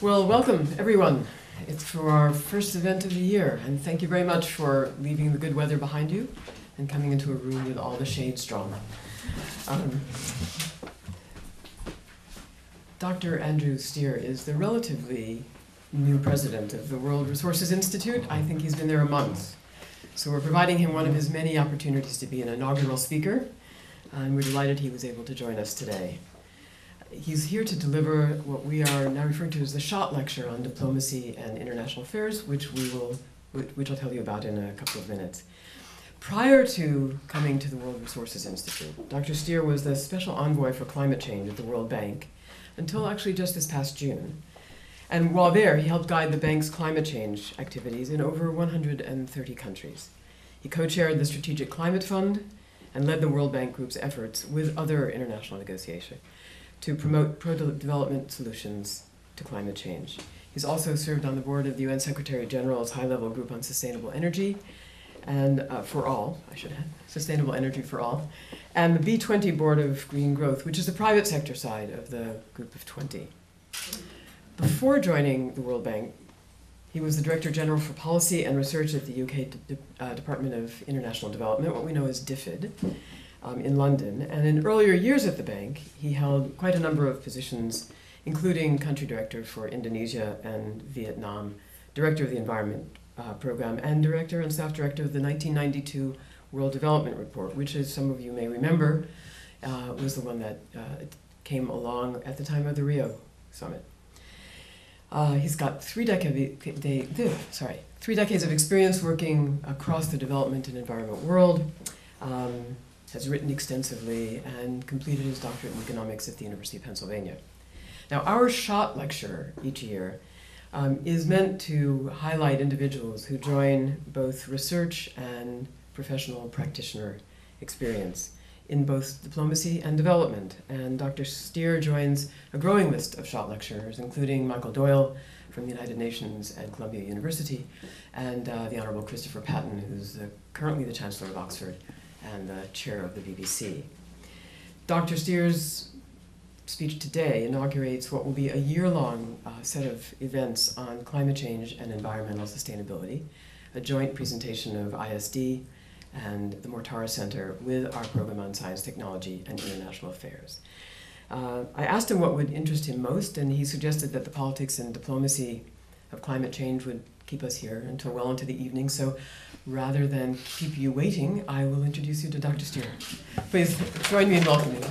Well, welcome everyone. It's for our first event of the year, and thank you very much for leaving the good weather behind you and coming into a room with all the shades drawn. Dr. Andrew Steer is the relatively new president of the World Resources Institute. I think he's been there a month. So we're providing him one of his many opportunities to be an inaugural speaker, and we're delighted he was able to join us today. He's here to deliver what we are now referring to as the Schott Lecture on Diplomacy and International Affairs, which I'll tell you about in a couple of minutes. Prior to coming to the World Resources Institute, Dr. Steer was the special envoy for climate change at the World Bank until actually just this past June. And while there, he helped guide the bank's climate change activities in over 130 countries. He co-chaired the Strategic Climate Fund and led the World Bank Group's efforts with other international negotiations to promote pro-development solutions to climate change. He's also served on the board of the UN Secretary General's High-Level Group on Sustainable Energy, and for all, I should add, Sustainable Energy for All, and the B20 Board of Green Growth, which is the private sector side of the Group of 20. Before joining the World Bank, he was the Director General for Policy and Research at the UK Department of International Development, what we know as DFID, in London. And in earlier years at the bank, he held quite a number of positions, including Country Director for Indonesia and Vietnam, Director of the Environment Program, and Director and Staff Director of the 1992 World Development Report, which, as some of you may remember, was the one that came along at the time of the Rio Summit. He's got three decades of experience working across the development and environment world, has written extensively, and completed his doctorate in economics at the University of Pennsylvania. Now, our Schott Lecture each year is meant to highlight individuals who join both research and professional practitioner experience in both diplomacy and development. And Dr. Steer joins a growing list of Schott lecturers, including Michael Doyle from the United Nations and Columbia University, and the Honorable Christopher Patten, who's currently the Chancellor of Oxford and the chair of the BBC. Dr. Steer's speech today inaugurates what will be a year-long set of events on climate change and environmental sustainability, a joint presentation of ISD and the Mortara Center with our program on science, technology, and international affairs. I asked him what would interest him most, and he suggested that the politics and diplomacy of climate change would keep us here until well into the evening. So rather than keep you waiting, I will introduce you to Dr. Steer. Please join me in welcoming him.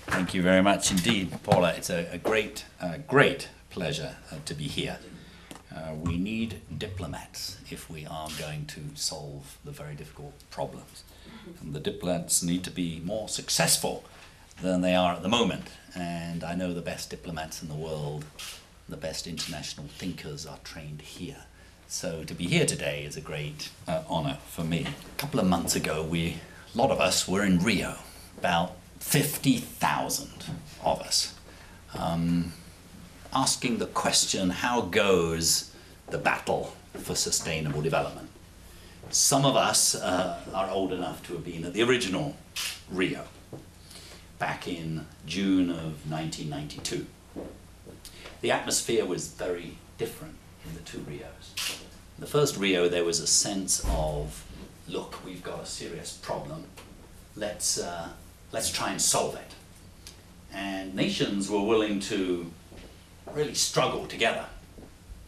Thank you very much indeed, Paula. It's a great pleasure to be here. We need diplomats if we are going to solve the very difficult problems. And the diplomats need to be more successful than they are at the moment. And I know the best diplomats in the world, the best international thinkers are trained here. So to be here today is a great honor for me. A couple of months ago, a lot of us were in Rio, about 50,000 of us, asking the question, how goes the battle for sustainable development? Some of us are old enough to have been at the original Rio, back in June of 1992. The atmosphere was very different in the two Rios. In the first Rio, there was a sense of, look, we've got a serious problem, let's try and solve it. And nations were willing to really struggle together.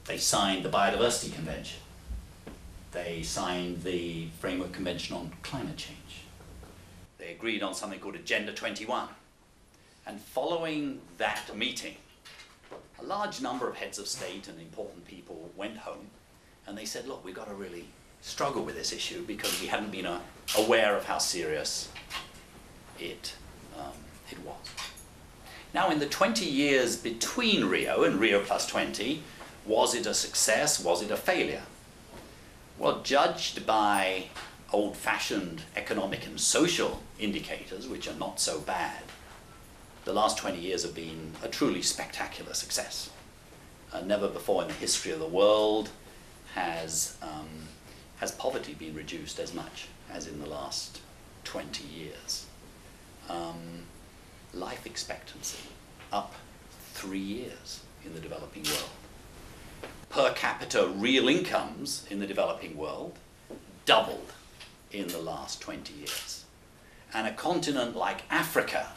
They signed the Biodiversity Convention. They signed the Framework Convention on Climate Change. They agreed on something called Agenda 21. And following that meeting, a large number of heads of state and important people went home and they said, look, we've got to really struggle with this issue because we hadn't been aware of how serious it was. Now, in the 20 years between Rio and Rio plus 20, was it a success? Was it a failure? Well, judged by old-fashioned economic and social indicators, which are not so bad, the last 20 years have been a truly spectacular success. Never before in the history of the world has poverty been reduced as much as in the last 20 years. life expectancy up 3 years in the developing world. Per capita real incomes in the developing world doubled in the last 20 years. And a continent like Africa,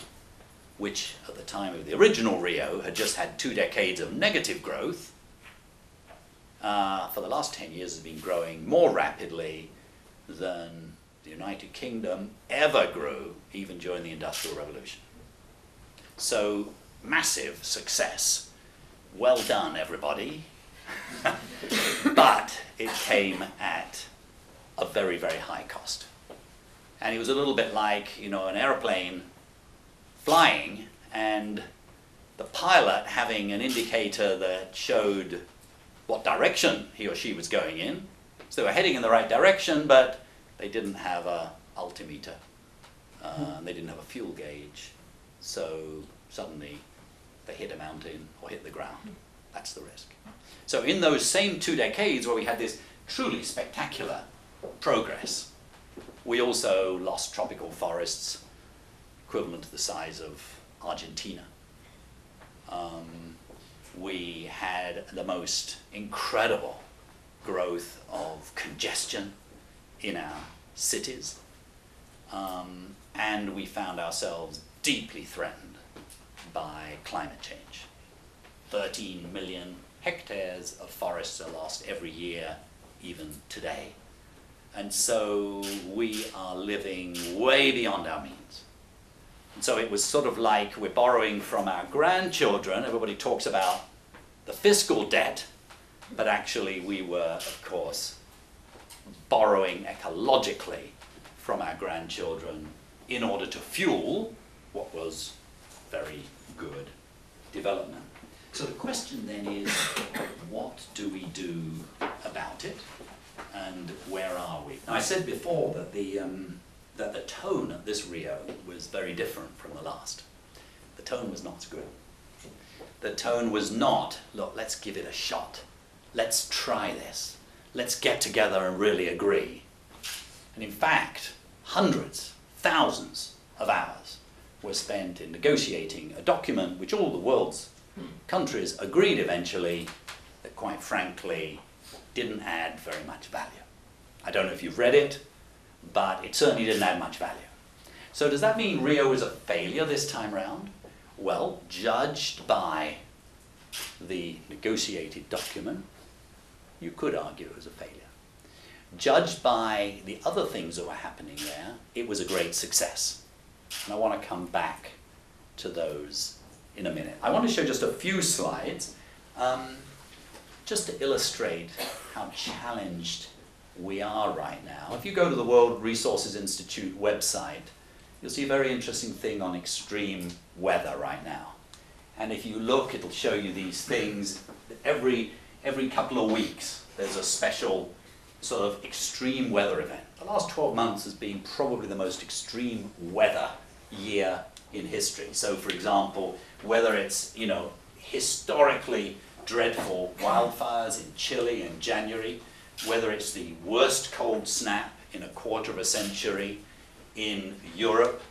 which at the time of the original Rio had just had 2 decades of negative growth, for the last 10 years has been growing more rapidly than the United Kingdom ever grew, even during the Industrial Revolution. So, massive success. Well done, everybody. But it came at a very, very high cost. And it was a little bit like, you know, an airplane flying and the pilot having an indicator that showed what direction he or she was going in. So they were heading in the right direction, but they didn't have a altimeter. They didn't have a fuel gauge. So suddenly they hit a mountain or hit the ground. That's the risk. So in those same 2 decades where we had this truly spectacular progress, we also lost tropical forests equivalent to the size of Argentina. We had the most incredible growth of congestion in our cities, and we found ourselves deeply threatened by climate change. 13 million hectares of forests are lost every year, even today. And so we are living way beyond our means. And so it was sort of like we're borrowing from our grandchildren. Everybody talks about the fiscal debt, but actually we were, of course, borrowing ecologically from our grandchildren in order to fuel what was very good development. So the question then is, what do we do about it, and where are we? Now, I said before that the tone at this Rio was very different from the last. The tone was not good. The tone was not, look, let's give it a shot. Let's try this. Let's get together and really agree. And in fact, hundreds, thousands of hours were spent in negotiating a document which all the world's countries agreed eventually that, quite frankly, didn't add very much value. I don't know if you've read it, but it certainly didn't add much value. So does that mean Rio is a failure this time round? Well, judged by the negotiated document, you could argue it was a failure. Judged by the other things that were happening there, it was a great success. And I want to come back to those in a minute. I want to show just a few slides just to illustrate how challenged we are right now. If you go to the World Resources Institute website, you'll see a very interesting thing on extreme weather right now. And if you look, it'll show you these things. Every couple of weeks, there's a special sort of extreme weather event. The last 12 months has been probably the most extreme weather year in history. So, for example, whether it's, you know, historically dreadful wildfires in Chile in January, whether it's the worst cold snap in a quarter of a century in Europe,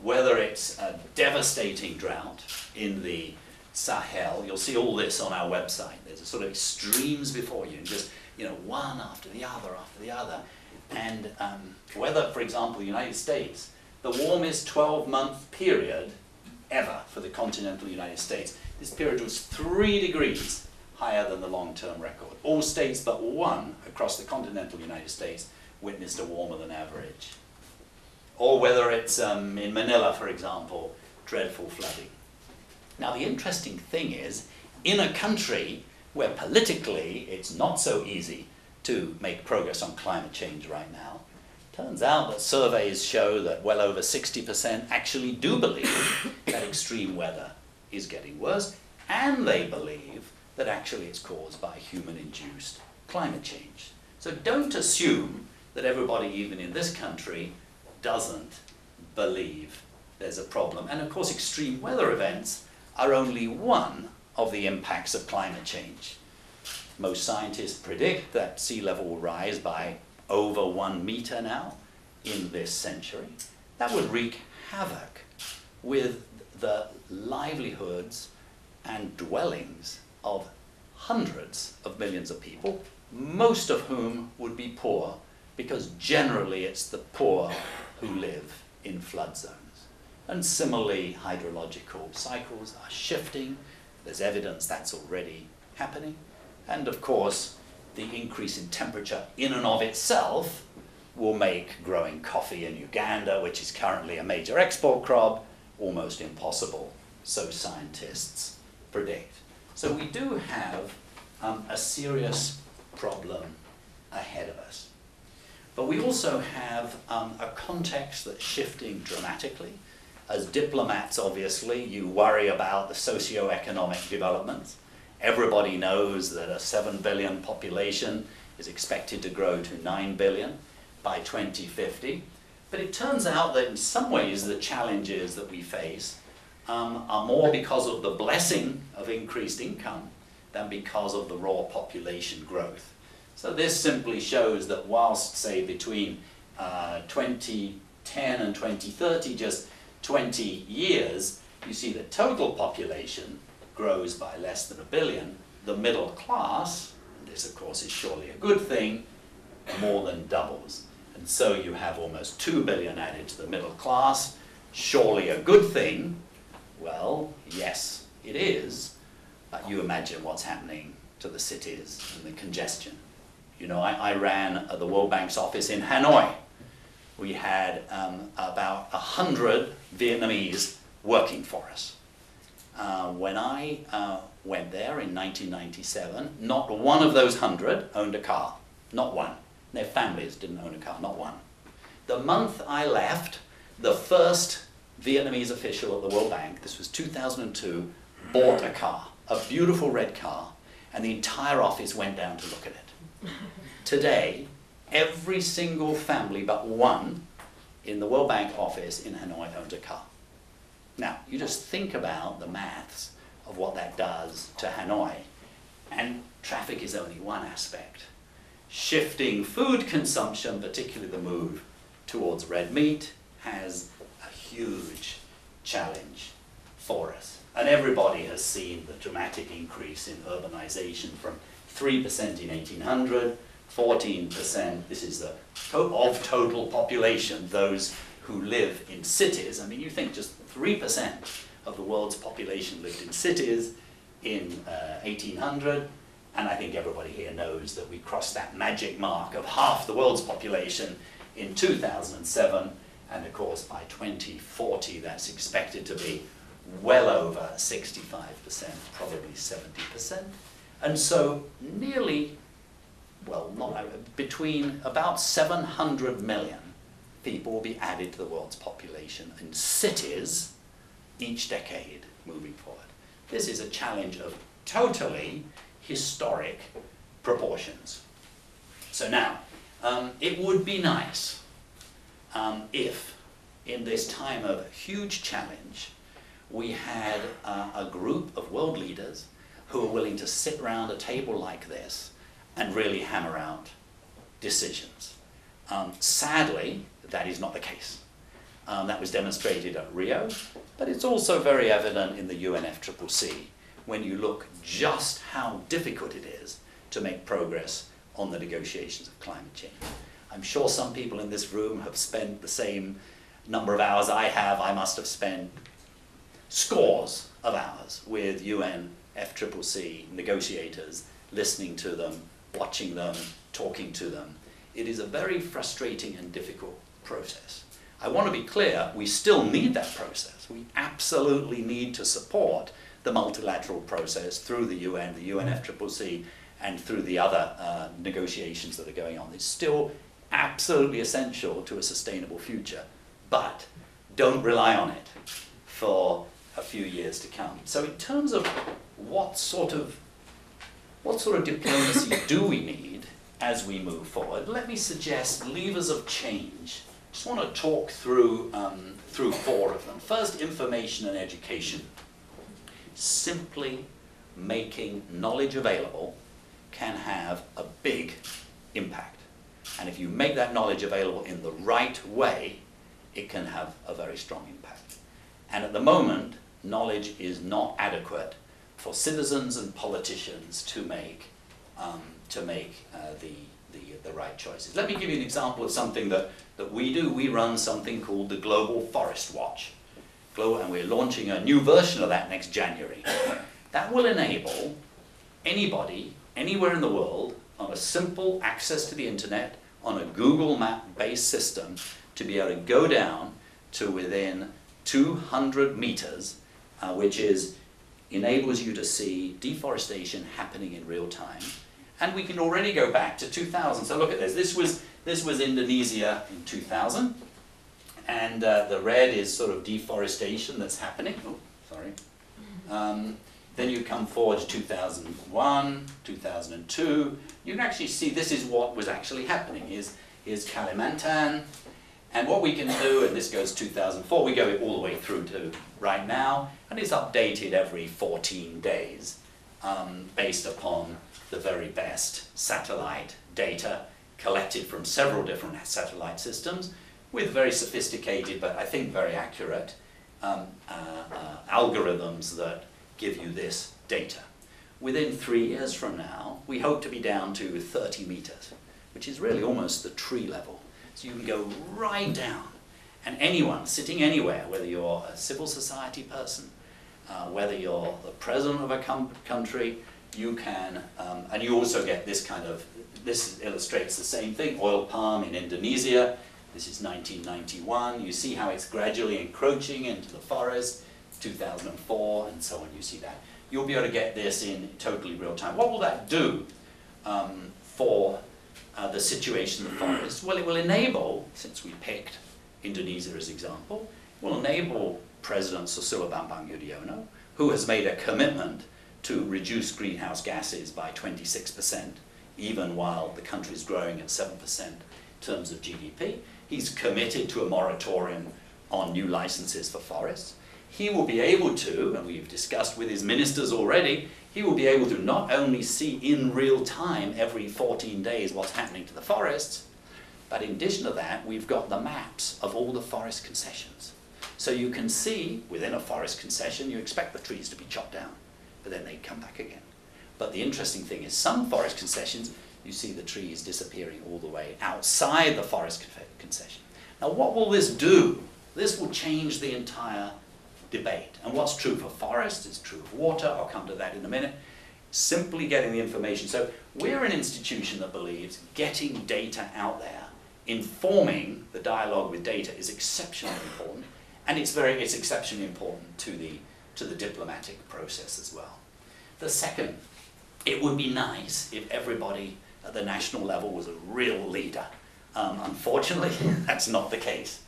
whether it's a devastating drought in the Sahel. You'll see all this on our website. There's a sort of extremes before you, and just, you know, one after the other. And whether, for example, the United States, the warmest 12-month period ever for the continental United States. This period was 3 degrees higher than the long-term record. All states but one across the continental United States witnessed a warmer than average. Or whether it's in Manila, for example, dreadful flooding. Now, the interesting thing is, in a country where politically it's not so easy to make progress on climate change right now, turns out that surveys show that well over 60% actually do believe that extreme weather is getting worse, and they believe that actually it's caused by human-induced climate change. So don't assume that everybody, even in this country, doesn't believe there's a problem. And of course, extreme weather events are only one of the impacts of climate change. Most scientists predict that sea level will rise by over 1 meter now in this century. That would wreak havoc with the livelihoods and dwellings of hundreds of millions of people, most of whom would be poor, because generally it's the poor who live in flood zones. And similarly, hydrological cycles are shifting. There's evidence that's already happening. And of course, the increase in temperature in and of itself will make growing coffee in Uganda, which is currently a major export crop, almost impossible, so scientists predict. So we do have a serious problem ahead of us. But we also have a context that's shifting dramatically. As diplomats, obviously, you worry about the socio-economic developments. Everybody knows that a 7 billion population is expected to grow to 9 billion by 2050. But it turns out that in some ways the challenges that we face are more because of the blessing of increased income than because of the raw population growth. So this simply shows that whilst, say, between 2010 and 2030, just 20 years, you see the total population grows by less than 1 billion. The middle class, and this of course is surely a good thing, more than doubles. And so you have almost 2 billion added to the middle class. Surely a good thing? Well, yes, it is. But you imagine what's happening to the cities and the congestion. You know, I ran the World Bank's office in Hanoi. We had about 100 Vietnamese working for us. When I went there in 1997, not one of those 100 owned a car. Not one. Their families didn't own a car, not one. The month I left, the first Vietnamese official at the World Bank, this was 2002, bought a car, a beautiful red car, and the entire office went down to look at it. Today, every single family but one in the World Bank office in Hanoi owns a car. Now, you just think about the maths of what that does to Hanoi, and traffic is only one aspect. Shifting food consumption, particularly the move towards red meat, has a huge challenge for us. And everybody has seen the dramatic increase in urbanization from 3% in 1800, 14%, this is the of total population, those who live in cities. I mean, you think just 3% of the world's population lived in cities in 1800, and I think everybody here knows that we crossed that magic mark of half the world's population in 2007, and of course by 2040 that's expected to be well over 65%, probably 70%. And so nearly, well, between about 700 million people will be added to the world's population in cities each decade moving forward. This is a challenge of totally historic proportions. So now, it would be nice if, in this time of huge challenge, we had a group of world leaders who are willing to sit around a table like this and really hammer out decisions. Sadly, that is not the case. That was demonstrated at Rio, but it's also very evident in the UNFCCC when you look just how difficult it is to make progress on the negotiations of climate change. I'm sure some people in this room have spent the same number of hours I have. I must have spent scores of hours with UNFCCC negotiators, listening to them, watching them, talking to them. It is a very frustrating and difficult process. I want to be clear, we still need that process. We absolutely need to support the multilateral process through the UN, the UNFCCC, and through the other negotiations that are going on. It's still absolutely essential to a sustainable future, but don't rely on it for a few years to come. So in terms of what sort of diplomacy do we need as we move forward, let me suggest levers of change. I just want to talk through 4 of them. First, information and education. Simply making knowledge available can have a big impact. And if you make that knowledge available in the right way, it can have a very strong impact. And at the moment, knowledge is not adequate for citizens and politicians to make the right choices. Let me give you an example of something that we do. We run something called the Global Forest Watch. And we're launching a new version of that next January. That will enable anybody, anywhere in the world, on a simple access to the internet, on a Google Map-based system, to be able to go down to within 200 meters, which enables you to see deforestation happening in real time. And we can already go back to 2000. So look at this. This was Indonesia in 2000. And the red is sort of deforestation that's happening. Oh, sorry. Then you come forward to 2001, 2002. You can actually see this is what was actually happening. Here's Kalimantan. And what we can do, and this goes 2004, we go all the way through to right now, and it's updated every 14 days based upon the very best satellite data collected from several different satellite systems with very sophisticated, but I think very accurate algorithms that give you this data. Within 3 years from now, we hope to be down to 30 meters, which is really almost the tree level. So you can go right down, and anyone sitting anywhere, whether you're a civil society person, whether you're the president of a country, you can, and you also get this kind of, this illustrates the same thing, oil palm in Indonesia. This is 1991. You see how it's gradually encroaching into the forest, 2004, and so on. You see that. You'll be able to get this in totally real time. What will that do for the situation in the forest? Well, it will enable, since we picked Indonesia as example, will enable President Susilo Bambang Yudhoyono, who has made a commitment to reduce greenhouse gases by 26%, even while the country is growing at 7% in terms of GDP. He's committed to a moratorium on new licenses for forests. He will be able to, and we've discussed with his ministers already, he will be able to not only see in real time every 14 days what's happening to the forests, but in addition to that, we've got the maps of all the forest concessions. So you can see, within a forest concession, you expect the trees to be chopped down, but then they come back again. But the interesting thing is some forest concessions, you see the trees disappearing all the way outside the forest concession. Now what will this do? This will change the entire debate. And what's true for forests is true of water. I'll come to that in a minute. Simply getting the information. So we're an institution that believes getting data out there, informing the dialogue with data is exceptionally important, and it's exceptionally important to the diplomatic process as well. The second, it would be nice if everybody at the national level was a real leader. Unfortunately, that's not the case.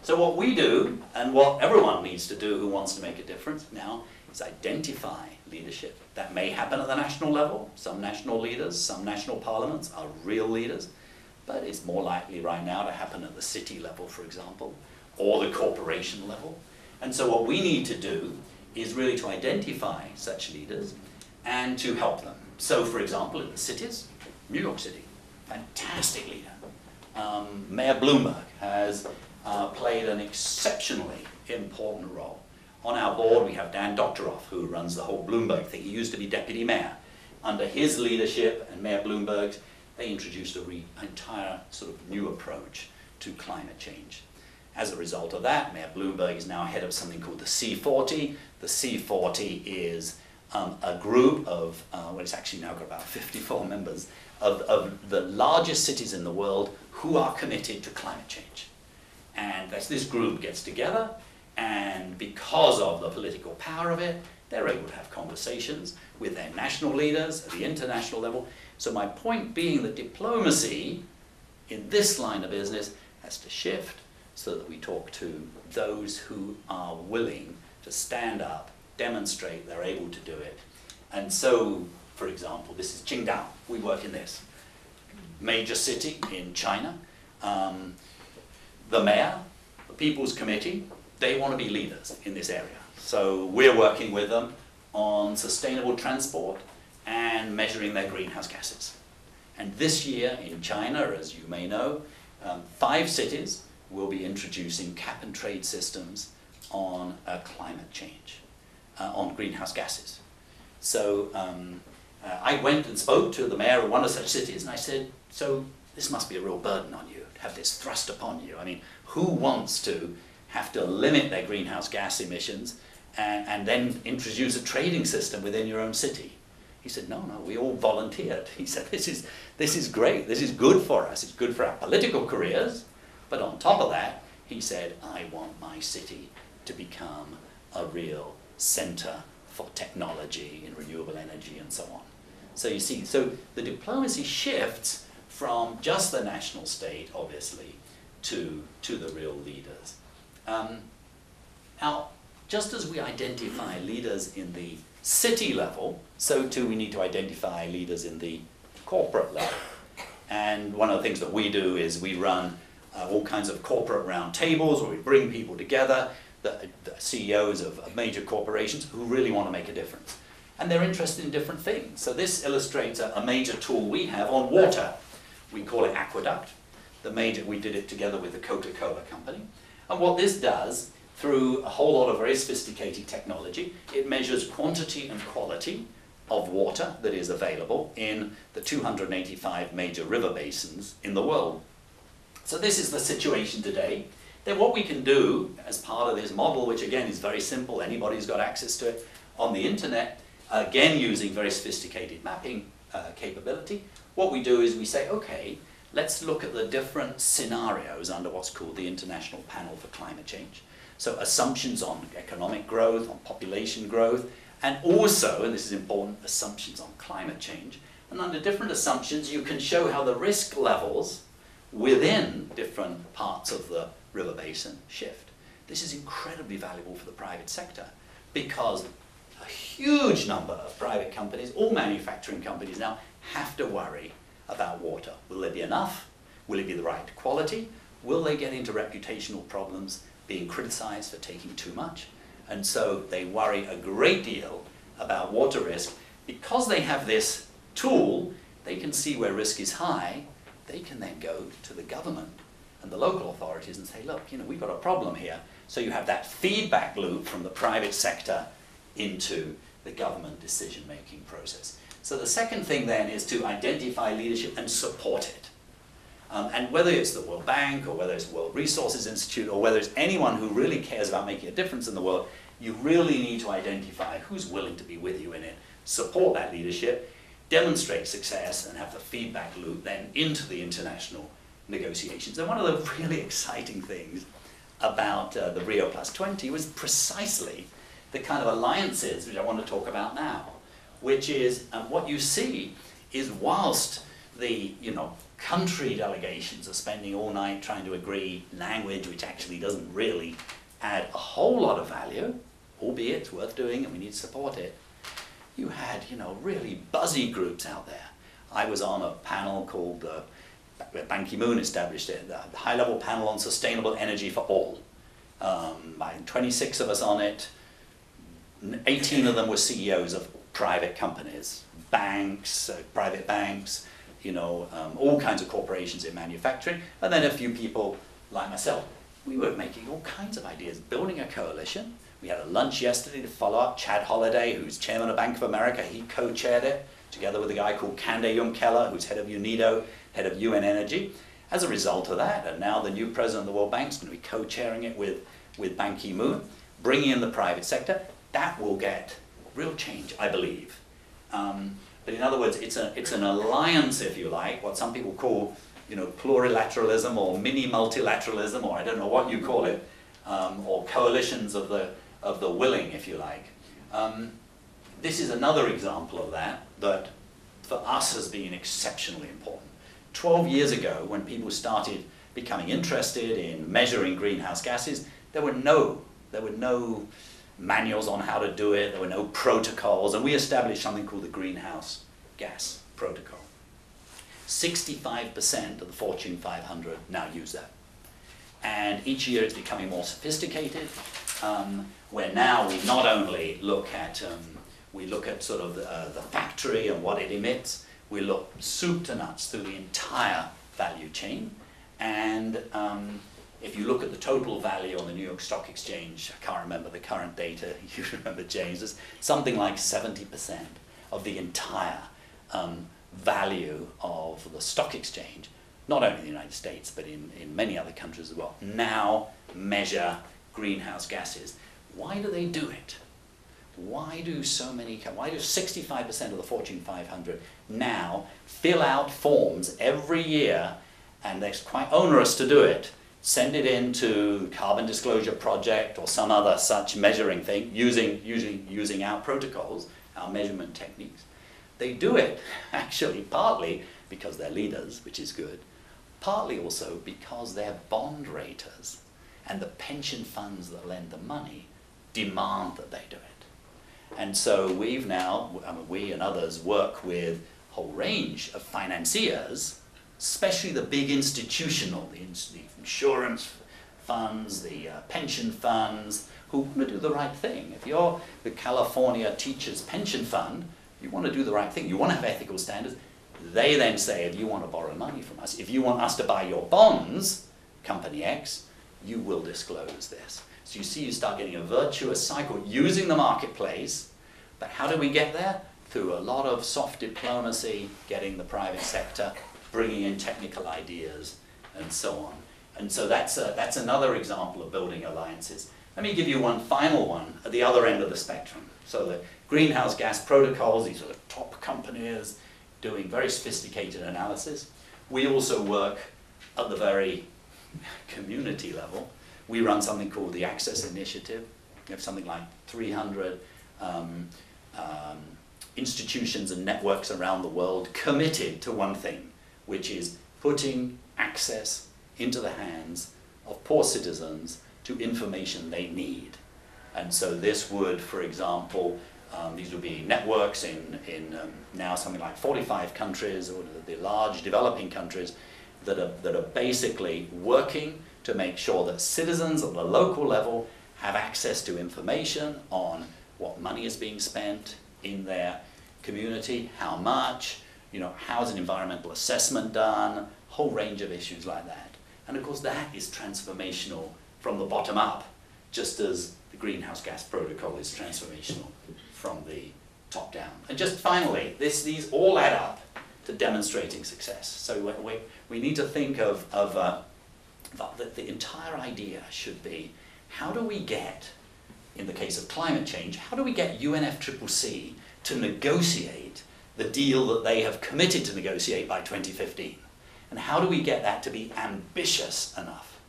So what we do, and what everyone needs to do who wants to make a difference now, is identify leadership. That may happen at the national level. Some national leaders, some national parliaments are real leaders, but it's more likely right now to happen at the city level, for example, or the corporation level. And so what we need to do is really to identify such leaders and to help them. So for example, in the cities, New York City, fantastic leader. Mayor Bloomberg has played an exceptionally important role. On our board we have Dan Doctoroff, who runs the whole Bloomberg thing. He used to be deputy mayor. Under his leadership and Mayor Bloomberg's, they introduced an entire sort of new approach to climate change. As a result of that, Mayor Bloomberg is now head of something called the C40. The C40 is a group of, well, it's actually now got about 54 members, of the largest cities in the world who are committed to climate change. And this group gets together, and because of the political power of it, they're able to have conversations with their national leaders at the international level. So my point being that diplomacy in this line of business has to shift so that we talk to those who are willing to stand up, demonstrate they're able to do it. And so, for example, this is Qingdao. We work in this major city in China. The mayor, the People's Committee, they want to be leaders in this area. So we're working with them on sustainable transport and measuring their greenhouse gases. And this year in China, as you may know, 5 cities will be introducing cap and trade systems on climate change, on greenhouse gases. So I went and spoke to the mayor of one of such cities, and I said, so this must be a real burden on you, to have this thrust upon you. I mean, who wants to have to limit their greenhouse gas emissions and then introduce a trading system within your own city? He said, no, we all volunteered. He said, this is great, this is good for us, it's good for our political careers, but on top of that, he said, I want my city to become a real center for technology and renewable energy and so on. So you see, so the diplomacy shifts from just the national state, obviously, to the real leaders. Now, just as we identify leaders in the city level, so too we need to identify leaders in the corporate level. And one of the things that we do is we run all kinds of corporate round tables where we bring people together, the CEOs of major corporations who really want to make a difference. And they're interested in different things. So this illustrates a major tool we have on water. We call it Aqueduct. We did it together with the Coca-Cola company. And what this does, through a whole lot of very sophisticated technology, it measures quantity and quality of water that is available in the 285 major river basins in the world. So this is the situation today. Then what we can do as part of this model, which again is very simple, anybody's got access to it on the internet, again using very sophisticated mapping capability, what we do is we say, okay, let's look at the different scenarios under what's called the International Panel for Climate Change. So assumptions on economic growth, on population growth, and also, and this is important, assumptions on climate change. And under different assumptions, you can show how the risk levels within different parts of the river basin shift. This is incredibly valuable for the private sector because a huge number of private companies, all manufacturing companies now, have to worry about water. Will there be enough? Will it be the right quality? Will they get into reputational problems, being criticized for taking too much? And so they worry a great deal about water risk. Because they have this tool, they can see where risk is high. They can then go to the government and the local authorities and say, look, we've got a problem here. So you have that feedback loop from the private sector into the government decision-making process. So the second thing then is to identify leadership and support it. And whether it's the World Bank or whether it's the World Resources Institute or whether it's anyone who really cares about making a difference in the world, you really need to identify who's willing to be with you in it, support that leadership, demonstrate success, and have the feedback loop then into the international negotiations. And one of the really exciting things about the Rio +20 was precisely the kind of alliances which I want to talk about now, which is what you see is whilst the country delegations are spending all night trying to agree language which actually doesn't really add a whole lot of value, albeit it's worth doing and we need to support it, you had really buzzy groups out there. I was on a panel called Ban Ki-moon established it, the high-level panel on sustainable energy for all. 26 of us on it, 18 of them were CEOs of private companies, banks, private banks, all kinds of corporations in manufacturing, and then a few people like myself. We were making all kinds of ideas, building a coalition. We had a lunch yesterday to follow up. Chad Holliday, who's chairman of Bank of America, he co-chaired it, together with a guy called Kande Jung-Keller, who's head of UNIDO, head of UN Energy. As a result of that, and now the new president of the World Bank is going to be co-chairing it with Ban Ki-moon, bringing in the private sector, that will get real change, I believe. But in other words, it's an alliance, if you like, what some people call, plurilateralism or mini multilateralism, or I don't know what you call it, or coalitions of the willing, if you like. This is another example of that for us has been exceptionally important. 12 years ago, when people started becoming interested in measuring greenhouse gases, there were no manuals on how to do it, there were no protocols, and we established something called the Greenhouse Gas Protocol. 65% of the Fortune 500 now use that. And each year it's becoming more sophisticated, where now we not only look at sort of the factory and what it emits, we look soup to nuts through the entire value chain, and if you look at the total value on the New York Stock Exchange, I can't remember the current data, you remember, James, it's something like 70% of the entire value of the stock exchange, not only in the United States, but in many other countries as well, now measure greenhouse gases. Why do they do it? Why do 65% of the Fortune 500 now fill out forms every year, and it's quite onerous to do it, send it into Carbon Disclosure Project or some other such measuring thing, using our protocols, our measurement techniques. They do it actually partly because they're leaders, which is good, partly also because they're bond raters, and the pension funds that lend the money demand that they do it. And so we've now, we and others work with a whole range of financiers, especially the big institutional, the insurance funds, the pension funds, who want to do the right thing. If you're the California Teachers Pension Fund, you want to do the right thing. You want to have ethical standards. They then say, if you want to borrow money from us, if you want us to buy your bonds, Company X, you will disclose this. So you see, you start getting a virtuous cycle using the marketplace. But how do we get there? Through a lot of soft diplomacy, getting the private sector, bringing in technical ideas, and so on. And so that's another example of building alliances. Let me give you one final one at the other end of the spectrum. So the greenhouse gas protocols, these are the top companies doing very sophisticated analysis. We also work at the very community level. We run something called the Access Initiative. We have something like 300 institutions and networks around the world committed to one thing, which is putting access into the hands of poor citizens to information they need. And so this would, for example, these would be networks in now something like 45 countries, or the large developing countries, that are basically working to make sure that citizens at the local level have access to information on what money is being spent in their community, how much, how's an environmental assessment done, a whole range of issues like that. And of course that is transformational from the bottom up, just as the greenhouse gas protocol is transformational from the top down. And just finally, these all add up to demonstrating success. So we need to think of the entire idea should be, how do we get, in the case of climate change, how do we get UNFCCC to negotiate the deal that they have committed to negotiate by 2015? And how do we get that to be ambitious enough?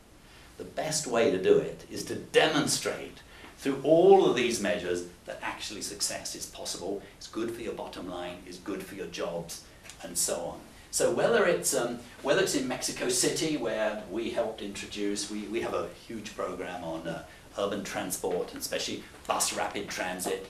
The best way to do it is to demonstrate through all of these measures that actually success is possible, it's good for your bottom line, it's good for your jobs, and so on. So whether it's in Mexico City, where we helped introduce, we have a huge program on urban transport, and especially bus rapid transit.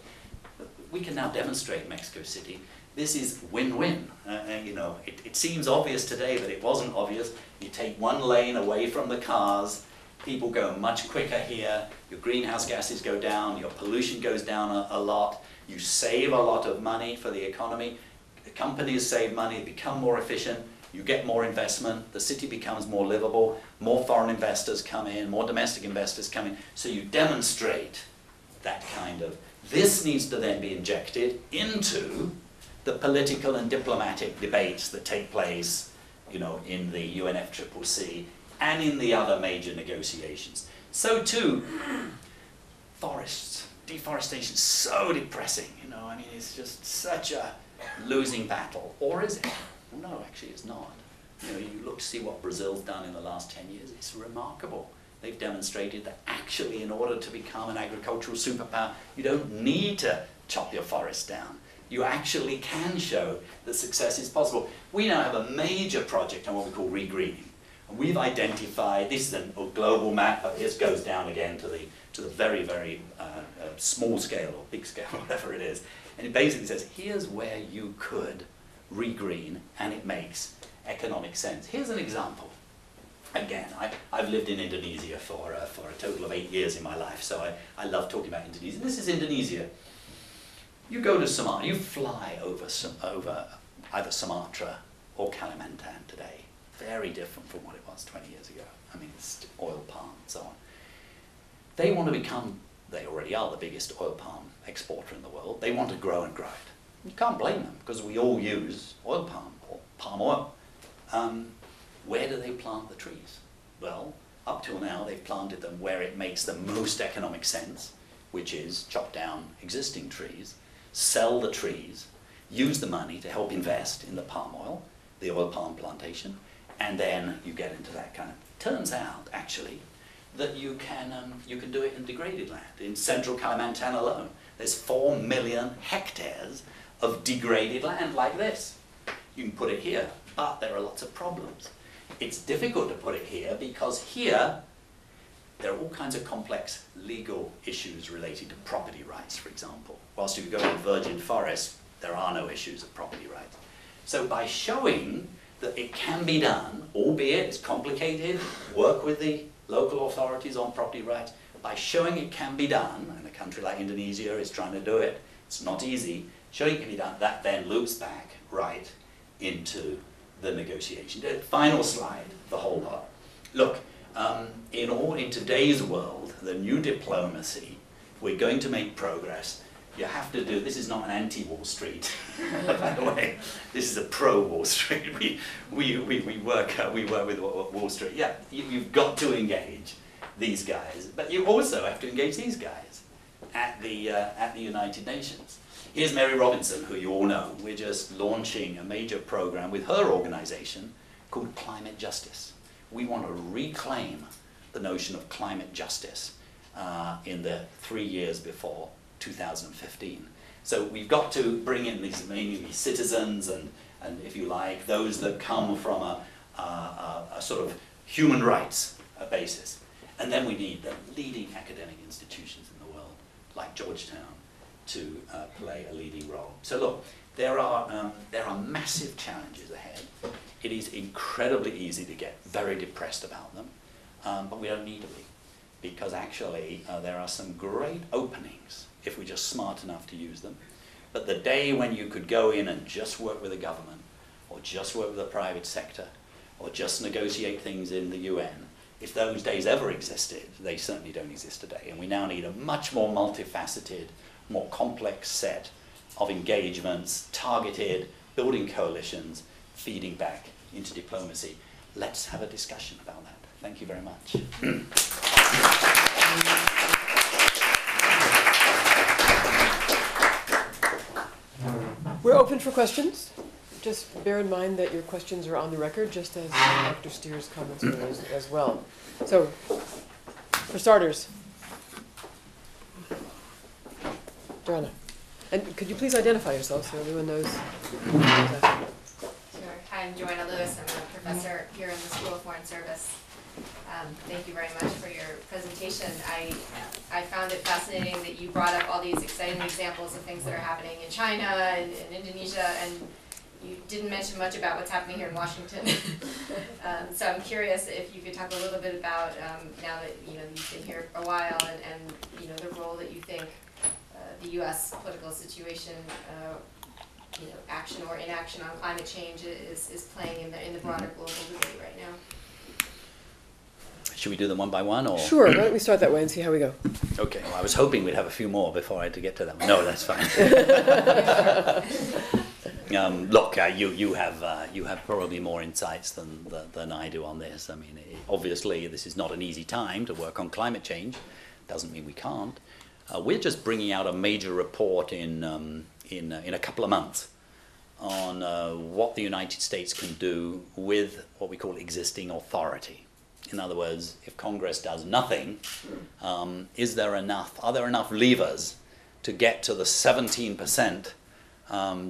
We can now demonstrate in Mexico City this is win-win. It seems obvious today, but it wasn't obvious. You take one lane away from the cars, people go much quicker here, your greenhouse gases go down, your pollution goes down a lot, you save a lot of money for the economy, the companies save money, become more efficient, you get more investment, the city becomes more livable, more foreign investors come in, more domestic investors come in, so you demonstrate that kind of. This needs to then be injected into the political and diplomatic debates that take place, in the UNFCCC and in the other major negotiations. So too, forests, deforestation is so depressing, it's just such a losing battle. Or is it? Well, no, actually it's not. You look to see what Brazil's done in the last 10 years, it's remarkable. They've demonstrated that actually in order to become an agricultural superpower, you don't need to chop your forests down. You actually can show that success is possible. We now have a major project on what we call regreening. And we've identified, this is a global map, but this goes down again to the very, very small scale or big scale, whatever it is. And it basically says, here's where you could regreen and it makes economic sense. Here's an example. Again, I've lived in Indonesia for a total of 8 years in my life, so I love talking about Indonesia. This is Indonesia. You go to Sumatra, you fly over either Sumatra or Kalimantan today. very different from what it was 20 years ago. I mean, it's oil palm and so on. They want to become, they already are the biggest oil palm exporter in the world. They want to grow and grow it. You can't blame them because we all use oil palm or palm oil. Where do they plant the trees? Well, up till now they've planted them where it makes the most economic sense, which is chop down existing trees, sell the trees, use the money to help invest in the palm oil, the oil palm plantation, and then you get into that kind of, turns out actually that you can do it in degraded land. In central Kalimantan alone, there's 4 million hectares of degraded land like this. You can put it here, but there are lots of problems. It's difficult to put it here because here there are all kinds of complex legal issues related to property rights, for example. Whilst if you go in virgin forest, there are no issues of property rights. So by showing that it can be done, albeit it's complicated, work with the local authorities on property rights, by showing it can be done, and a country like Indonesia is trying to do it, it's not easy, showing it can be done, that then loops back right into the negotiation. The final slide, the whole lot. Look, in today's world, the new diplomacy, if we're going to make progress, you have to do, this is not an anti-Wall Street, by the way, this is a pro-Wall Street. We work with Wall Street. Yeah, you've got to engage these guys, but you also have to engage these guys at the United Nations. Here's Mary Robinson, who you all know. We're just launching a major program with her organization called Climate Justice. We want to reclaim the notion of climate justice in the 3 years before 2015. So we've got to bring in these mainly citizens and if you like, those that come from a sort of human rights basis. And then we need the leading academic institutions in the world, like Georgetown, to play a leading role. So look, there are massive challenges ahead. It is incredibly easy to get very depressed about them, but we don't need to be, because actually there are some great openings if we're just smart enough to use them. But the day when you could go in and just work with the government, or just work with the private sector, or just negotiate things in the UN, if those days ever existed, they certainly don't exist today. And we now need a much more multifaceted, more complex set of engagements, targeted, building coalitions, feeding back into diplomacy. Let's have a discussion about that. Thank you very much. We're open for questions. Just bear in mind that your questions are on the record, just as Dr. Steer's comments were as well. So, for starters, Joanna, and could you please identify yourself so everyone knows? Sure. Hi, I'm Joanna Lewis. I'm a professor here in the School of Foreign Service. Thank you very much for your presentation. I found it fascinating that you brought up all these exciting examples of things that are happening in China and in Indonesia, and you didn't mention much about what's happening here in Washington. So I'm curious if you could talk a little bit about, now that you've been here a while, and the role that you think the U.S. political situation, action or inaction on climate change is playing in the broader global debate right now. Should we do them one by one, or? Sure, why don't we start that way and see how we go. Okay, well, I was hoping we'd have a few more before I had to get to that one. No, that's fine. Look, you have probably more insights than I do on this. I mean, obviously, this is not an easy time to work on climate change. Doesn't mean we can't. We're just bringing out a major report in a couple of months on what the United States can do with what we call existing authority. In other words, if Congress does nothing, are there enough levers to get to the 17%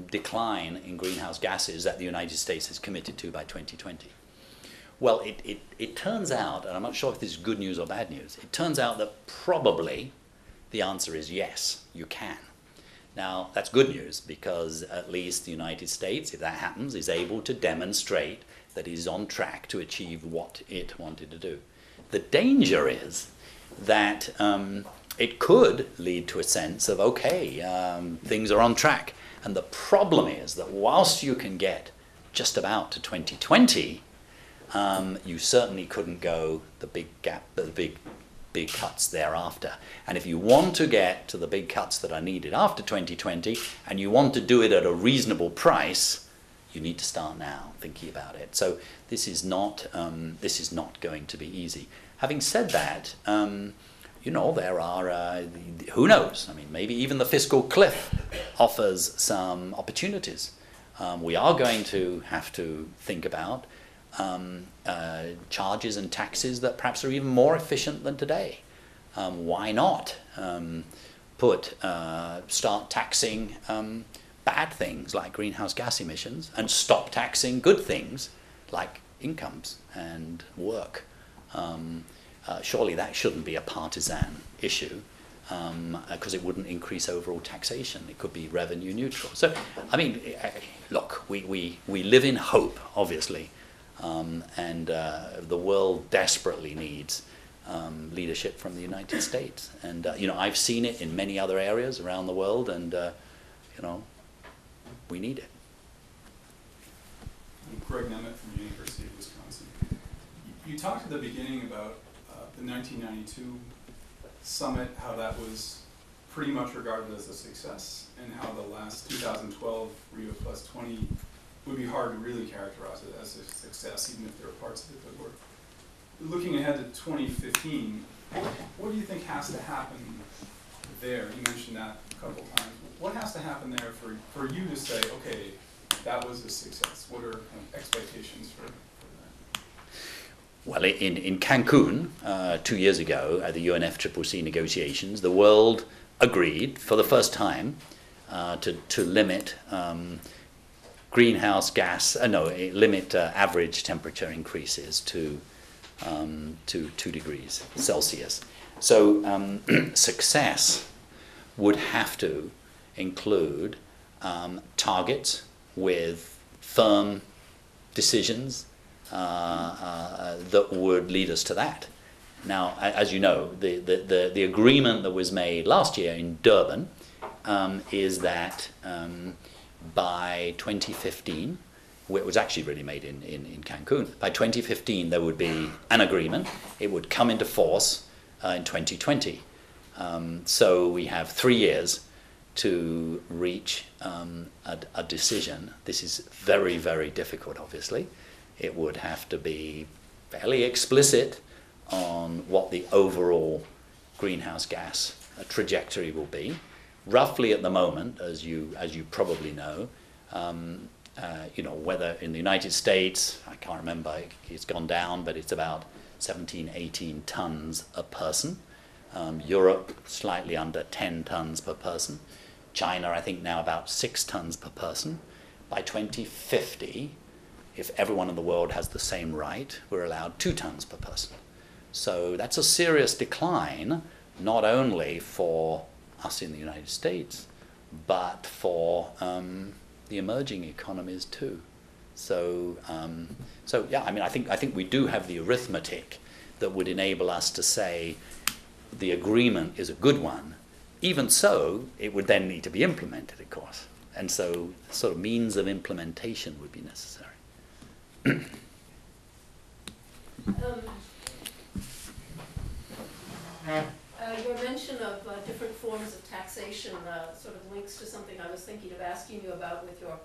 decline in greenhouse gases that the United States has committed to by 2020? Well, it turns out, and I'm not sure if this is good news or bad news, it turns out that probably the answer is yes, you can. Now, that's good news, because at least the United States, if that happens, is able to demonstrate that it is on track to achieve what it wanted to do. The danger is that it could lead to a sense of, okay, things are on track. And the problem is that whilst you can get just about to 2020, You certainly couldn't go the big cuts thereafter. And if you want to get to the big cuts that are needed after 2020, and you want to do it at a reasonable price, you need to start now thinking about it. So this is not going to be easy. Having said that, you know, there are, who knows? I mean, maybe even the fiscal cliff offers some opportunities. We are going to have to think about charges and taxes that perhaps are even more efficient than today. Why not start taxing bad things like greenhouse gas emissions and stop taxing good things like incomes and work? Surely that shouldn't be a partisan issue, because it wouldn't increase overall taxation. It could be revenue neutral. So, I mean, look, we live in hope, obviously, and the world desperately needs leadership from the United States. And, you know, I've seen it in many other areas around the world, and, you know, we need it. I'm Greg Nemeth from the University of Wisconsin. You talked at the beginning about the 1992 summit, how that was pretty much regarded as a success, and how the last 2012 Rio Plus 20 would be hard to really characterize it as a success, even if there are parts of it that were. Looking ahead to 2015, what do you think has to happen there? You mentioned that a couple of times. What has to happen there for you to say, okay, that was a success? What are expectations for that? Well, in Cancun 2 years ago at the UNFCCC negotiations, the world agreed for the first time to limit limit average temperature increases to 2 degrees Celsius. So success would have to include targets with firm decisions that would lead us to that. Now, as you know, the agreement that was made last year in Durban is that by 2015, it was actually really made in Cancun, by 2015 there would be an agreement. It would come into force in 2020. So we have 3 years to reach a decision. This is very, very difficult, obviously. It would have to be fairly explicit on what the overall greenhouse gas trajectory will be. Roughly at the moment, as you probably know, you know, whether in the United States, I can't remember, it's gone down, but it's about 17, 18 tons a person. Europe, slightly under 10 tons per person. China, I think now about 6 tons per person. By 2050, if everyone in the world has the same right, we're allowed 2 tons per person. So that's a serious decline, not only for us in the United States, but for the emerging economies too. So, yeah, I mean, I think we do have the arithmetic that would enable us to say the agreement is a good one. Even so, it would then need to be implemented, of course. And so sort of means of implementation would be necessary. Your mention of different forms of taxation sort of links to something I was thinking of asking you about with your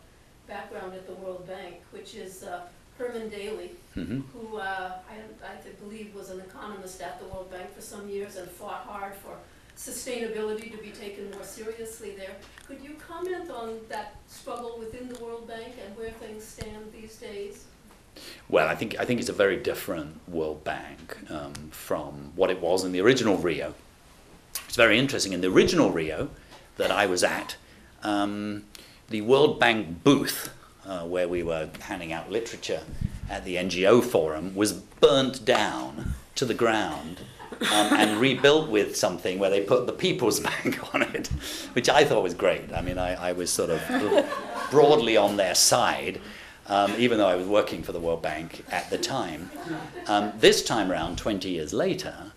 background at the World Bank, which is Herman Daly, who I believe was an economist at the World Bank for some years and fought hard for sustainability to be taken more seriously there. Could you comment on that struggle within the World Bank and where things stand these days? Well, I think it's a very different World Bank from what it was in the original Rio. It's very interesting. In the original Rio that I was at, the World Bank booth, where we were handing out literature at the NGO forum, was burnt down to the ground and rebuilt with something where they put the People's Bank on it, which I thought was great. I mean, I was sort of broadly on their side. Even though I was working for the World Bank at the time. This time around, 20 years later,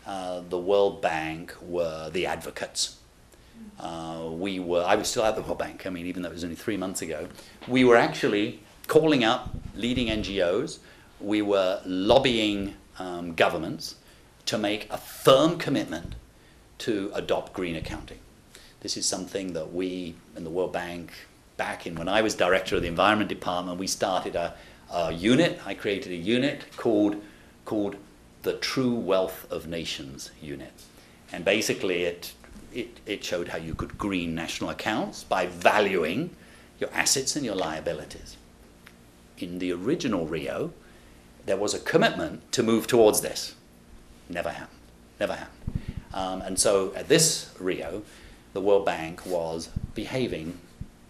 the World Bank were the advocates. I was still at the World Bank, I mean, even though it was only 3 months ago. We were actually calling up leading NGOs we were lobbying governments to make a firm commitment to adopt green accounting. This is something that we in the World Bank, back in when I was director of the Environment Department, we started a unit. I created a unit called the True Wealth of Nations unit. And basically it showed how you could green national accounts by valuing your assets and your liabilities. In the original Rio, there was a commitment to move towards this. Never happened, never happened. And so at this Rio, the World Bank was behaving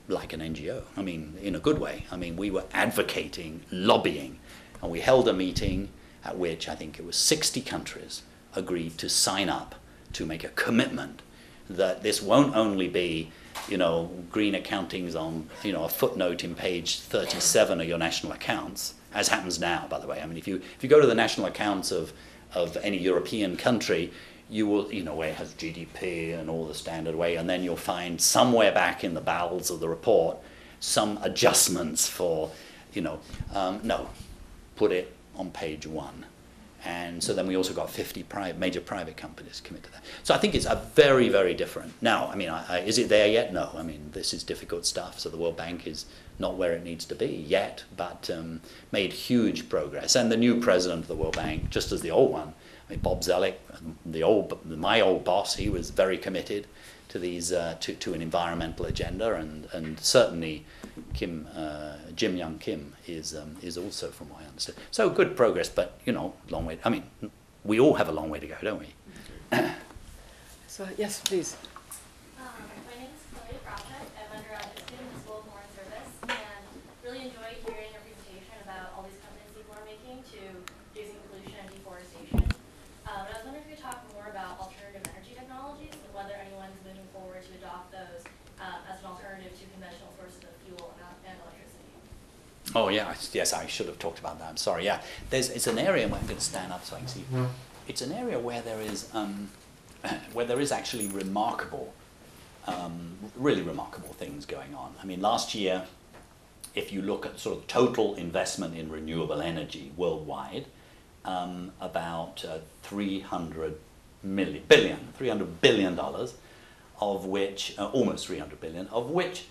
like an NGO. I mean, in a good way. I mean, we were advocating, lobbying, and we held a meeting at which I think it was 60 countries agreed to sign up to make a commitment that this won't only be, you know, green accountings on, you know, a footnote in page 37 of your national accounts, as happens now, by the way. I mean, if you go to the national accounts of any European country, you will, you know, where it has GDP and all the standard way, and then you'll find somewhere back in the bowels of the report some adjustments for, you know, no, put it on page 1. And so then we also got 50 major private companies commit to that. So I think it's a very, very different. Now, I mean, is it there yet? No. I mean, this is difficult stuff. So the World Bank is not where it needs to be yet, but made huge progress. And the new president of the World Bank, just as the old one, I mean, Bob Zellick, my old boss, he was very committed to these to an environmental agenda, and certainly Jim Young Kim is also, from what I understand. So good progress, but you know, long way. I mean, we all have a long way to go, don't we? So yes, please. My name is Chloe Project. I'm an undergraduate student in the School of Foreign Service, and really enjoyed hearing your presentation about all these commitments people are making to reducing pollution and deforestation. But I was wondering if you could talk more about alternative energy technologies and whether anyone's moving forward to adopt those as an alternative to conventional sources of fuel and electricity. Oh yeah, yes, I should have talked about that. I'm sorry. Yeah, it's an area where I'm going to stand up so I can see. It's an area where there is actually remarkable, really remarkable things going on. I mean, last year, if you look at sort of total investment in renewable energy worldwide, about $300 billion, of which almost 300 billion, of which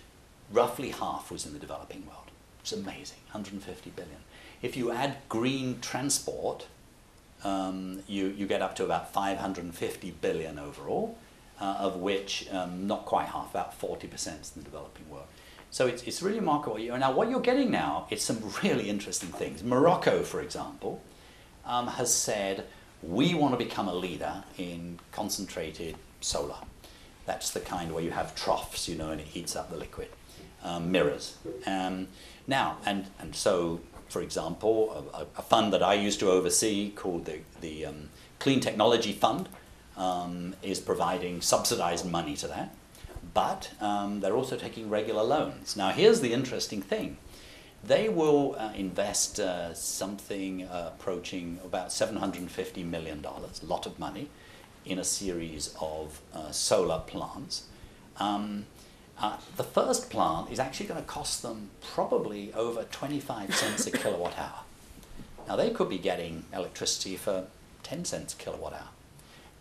roughly half was in the developing world. It's amazing, 150 billion. If you add green transport, you get up to about 550 billion overall, of which not quite half, about 40% is in the developing world. So it's really remarkable. Now what you're getting now is some really interesting things. Morocco, for example, has said, we want to become a leader in concentrated solar. That's the kind where you have troughs, you know, and it heats up the liquid, mirrors. Now, and so, for example, a fund that I used to oversee called the Clean Technology Fund is providing subsidized money to that, but they're also taking regular loans. Now, here's the interesting thing. They will invest something approaching about $750 million, a lot of money, in a series of solar plants. The first plant is actually going to cost them probably over 25 cents a kilowatt hour. Now they could be getting electricity for 10 cents a kilowatt hour.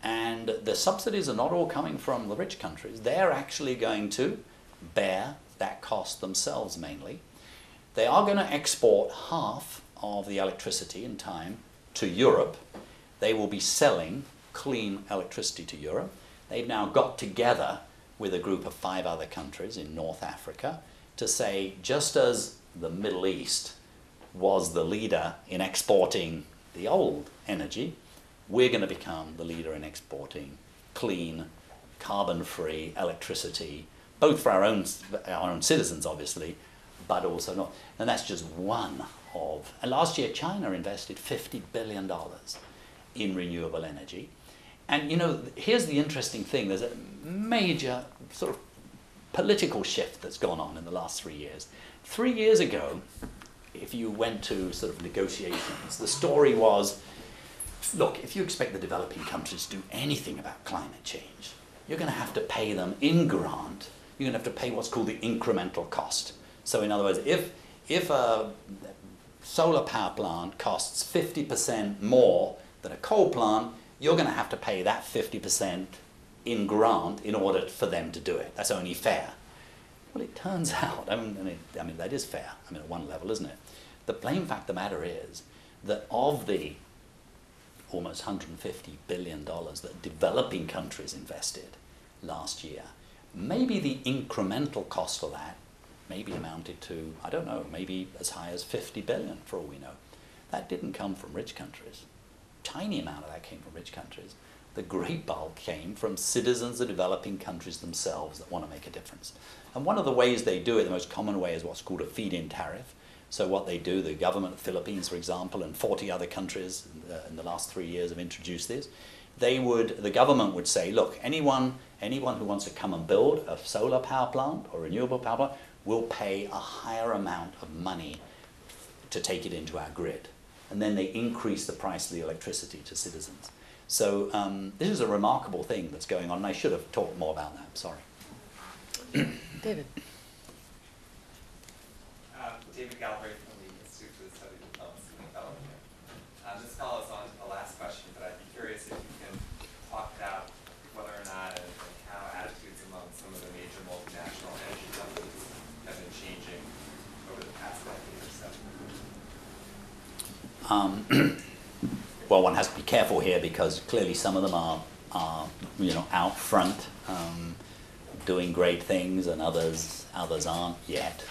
And the subsidies are not all coming from the rich countries. They're actually going to bear that cost themselves mainly. They are going to export half of the electricity in time to Europe. They will be selling clean electricity to Europe. They've now got together with a group of 5 other countries in North Africa to say, just as the Middle East was the leader in exporting the old energy, we're going to become the leader in exporting clean, carbon-free electricity, both for our own citizens, obviously, but also not. And that's just one of. And last year, China invested $50 billion in renewable energy. And you know, here's the interesting thing. There's a major sort of political shift that's gone on in the last 3 years. 3 years ago, if you went to sort of negotiations, the story was, look, if you expect the developing countries to do anything about climate change, you're going to have to pay them in grant. You're going to have to pay what's called the incremental cost. So in other words, if a solar power plant costs 50% more than a coal plant, you're going to have to pay that 50% in grant in order for them to do it. That's only fair. Well, it turns out, I mean, that is fair, at one level, isn't it? The plain fact of the matter is that of the almost $150 billion that developing countries invested last year, maybe the incremental cost of that maybe amounted to, I don't know, maybe as high as 50 billion for all we know. That didn't come from rich countries. Tiny amount of that came from rich countries. The great bulk came from citizens of developing countries themselves that want to make a difference. And one of the ways they do it, the most common way, is what's called a feed-in tariff. So what they do, the government of the Philippines, for example, and 40 other countries in the last 3 years have introduced this. The government would say, look, anyone who wants to come and build a solar power plant or renewable power plant will pay a higher amount of money to take it into our grid. And then they increase the price of the electricity to citizens. So this is a remarkable thing that's going on, and I should have talked more about that. Sorry. David. David Galbraith from the Institute for the Study of Diplomacy and Development. This follows on to the last question, but I'd be curious if you can talk about whether or not and how attitudes among some of the major multinational energy companies have been changing over the past decade or so. Well, one has to be careful here because clearly some of them are out front, doing great things, and others aren't yet.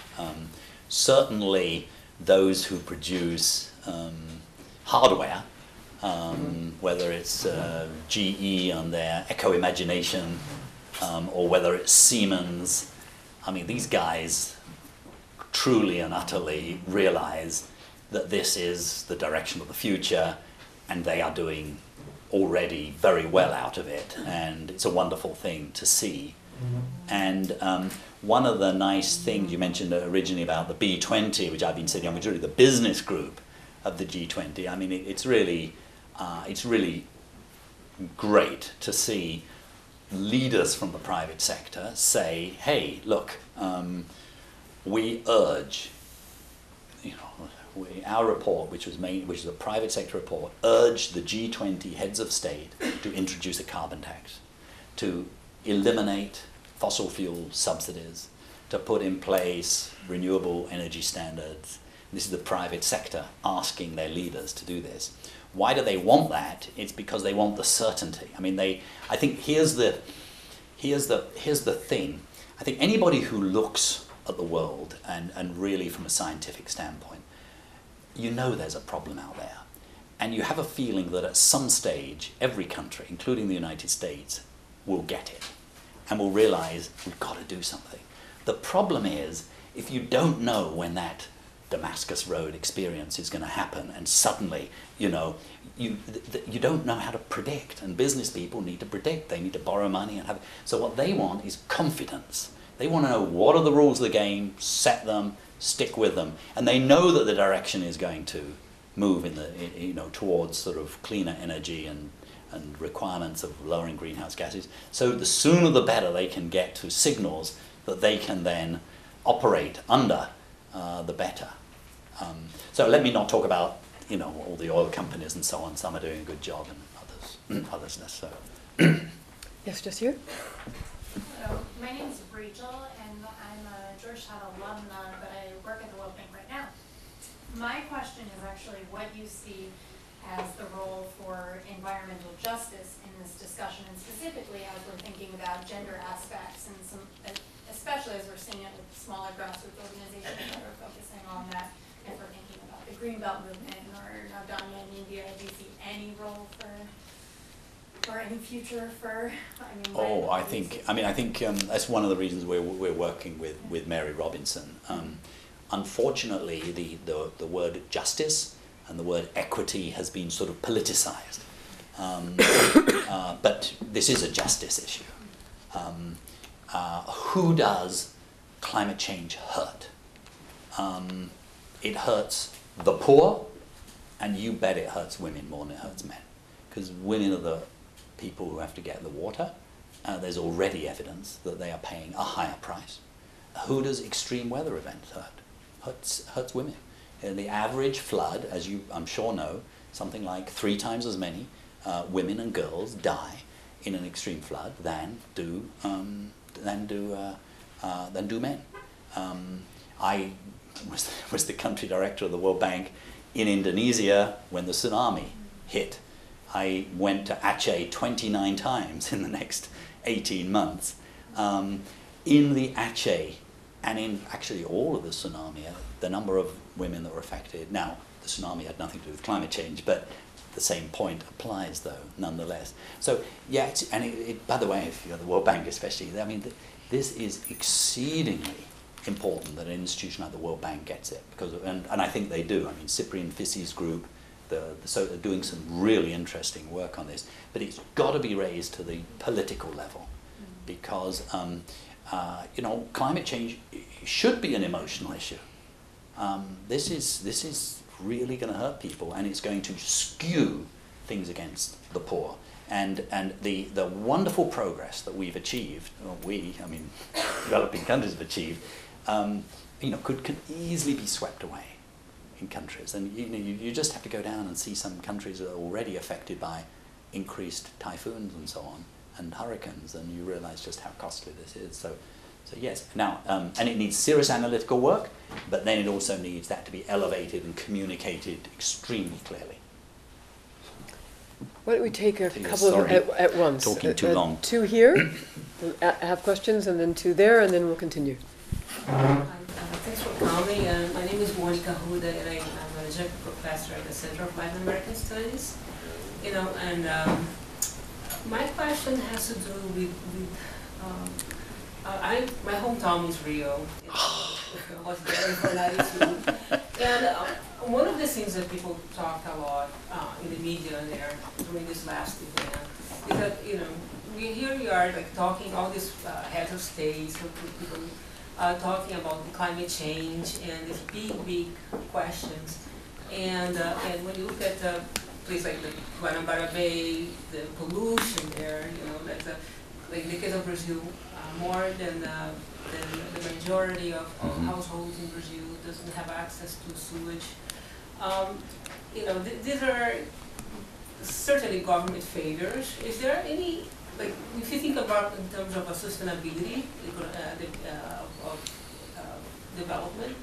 Certainly, those who produce hardware, whether it's GE on their Echo Imagination, or whether it's Siemens, these guys truly and utterly realize that this is the direction of the future, and they are doing already very well out of it, and it's a wonderful thing to see. And one of the nice things you mentioned originally about the B20, which I've been sitting on, which is really the business group of the G20, it's really great to see leaders from the private sector say, hey, look, we urge, our report, which is a private sector report, urged the G20 heads of state to introduce a carbon tax, to eliminate fossil fuel subsidies, to put in place renewable energy standards. This is the private sector asking their leaders to do this. Why do they want that? It's because they want the certainty. I think here's the thing. I think anybody who looks at the world and really from a scientific standpoint, there's a problem out there. And you have a feeling that at some stage, every country, including the United States, will get it and will realize we've got to do something. The problem is, if you don't know when that Damascus Road experience is going to happen, and suddenly, you don't know how to predict, and business people need to predict. They need to borrow money and have. So what they want is confidence. They want to know what are the rules of the game, set them, stick with them, and they know that the direction is going to move towards sort of cleaner energy and requirements of lowering greenhouse gases. So the sooner the better they can get to signals that they can then operate under, the better. So let me not talk about all the oil companies and so on. Some are doing a good job, and others less so. Yes, just here. Hello, my name is Rachel, and I'm a Georgetown alumna, but I work at the World Bank right now. My question is actually what you see as the role for environmental justice in this discussion, and specifically as we're thinking about gender aspects, and especially as we're seeing it with smaller grassroots organizations that are focusing on that, if we're thinking about the Greenbelt movement or Naganya in India. Do you see any role or any future for? I think that's one of the reasons we're working with Mary Robinson. Unfortunately, the word justice and the word equity has been sort of politicized. But this is a justice issue. Who does climate change hurt? It hurts the poor, and you bet it hurts women more than it hurts men. Because women are the people who have to get the water. There's already evidence that they are paying a higher price. Who does extreme weather events hurt? Hurts women. the average flood, as you I'm sure know, something like 3 times as many women and girls die in an extreme flood than do men. I was the country director of the World Bank in Indonesia when the tsunami hit. I went to Aceh 29 times in the next 18 months. In the Aceh, and in actually all of the tsunami, the number of women that were affected. Now, the tsunami had nothing to do with climate change, but the same point applies, though, nonetheless. So, yeah, by the way, if you're the World Bank especially, I mean, this is exceedingly important that an institution like the World Bank gets it, because, and I think they do. I mean, Cyprian Fissi's group, so they're doing some really interesting work on this, but it's got to be raised to the political level, because you know, climate change should be an emotional issue. This is really going to hurt people, and it's going to skew things against the poor. And the wonderful progress that we've achieved, or I mean, developing countries have achieved, you know, could easily be swept away in countries. And you know, you just have to go down and see some countries that are already affected by increased typhoons and so on, and hurricanes, and you realize just how costly this is. So yes. Now, and it needs serious analytical work, but then it also needs that to be elevated and communicated extremely clearly. Why don't we take a couple of at once? Talking too long. 2 here, have questions, and then 2 there, and then we'll continue. Thanks for coming. My name is Monica Huda, and I'm an adjunct professor at the Center of Latin American Studies. You know, and my question has to do with my hometown is Rio. I was there for 92. And one of the things that people talked a lot in the media there during this last event is that, you know, here we are like talking, all these heads of states, people talking about the climate change and these big questions. And when you look at places like the Guanabara Bay, the pollution there, you know, that's like in the case of Brazil, more than the majority of households in Brazil doesn't have access to sewage. You know, these are certainly government failures. Is there any, like, if you think about in terms of sustainability of development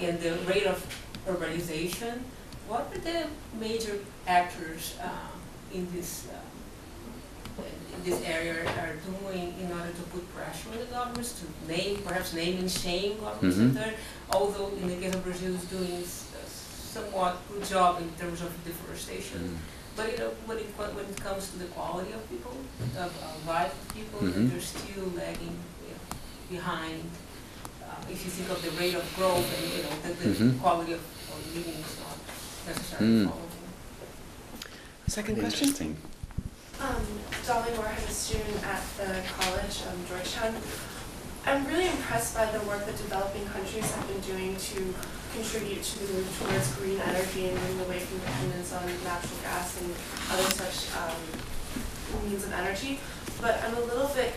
and the rate of urbanization, what are the major actors in this area are doing in order to put pressure on the governments to perhaps name and shame governments there, although in the case of Brazil is doing somewhat good job in terms of deforestation. But you know, when it comes to the quality of people, of life of people, they're still lagging behind. If you think of the rate of growth and you know the quality of living is not necessarily following. Second question. Dolly Moore, I'm a student at the college, Georgetown. I'm really impressed by the work that developing countries have been doing to contribute to the move towards green energy and moving away from dependence on natural gas and other such means of energy. But I'm a little bit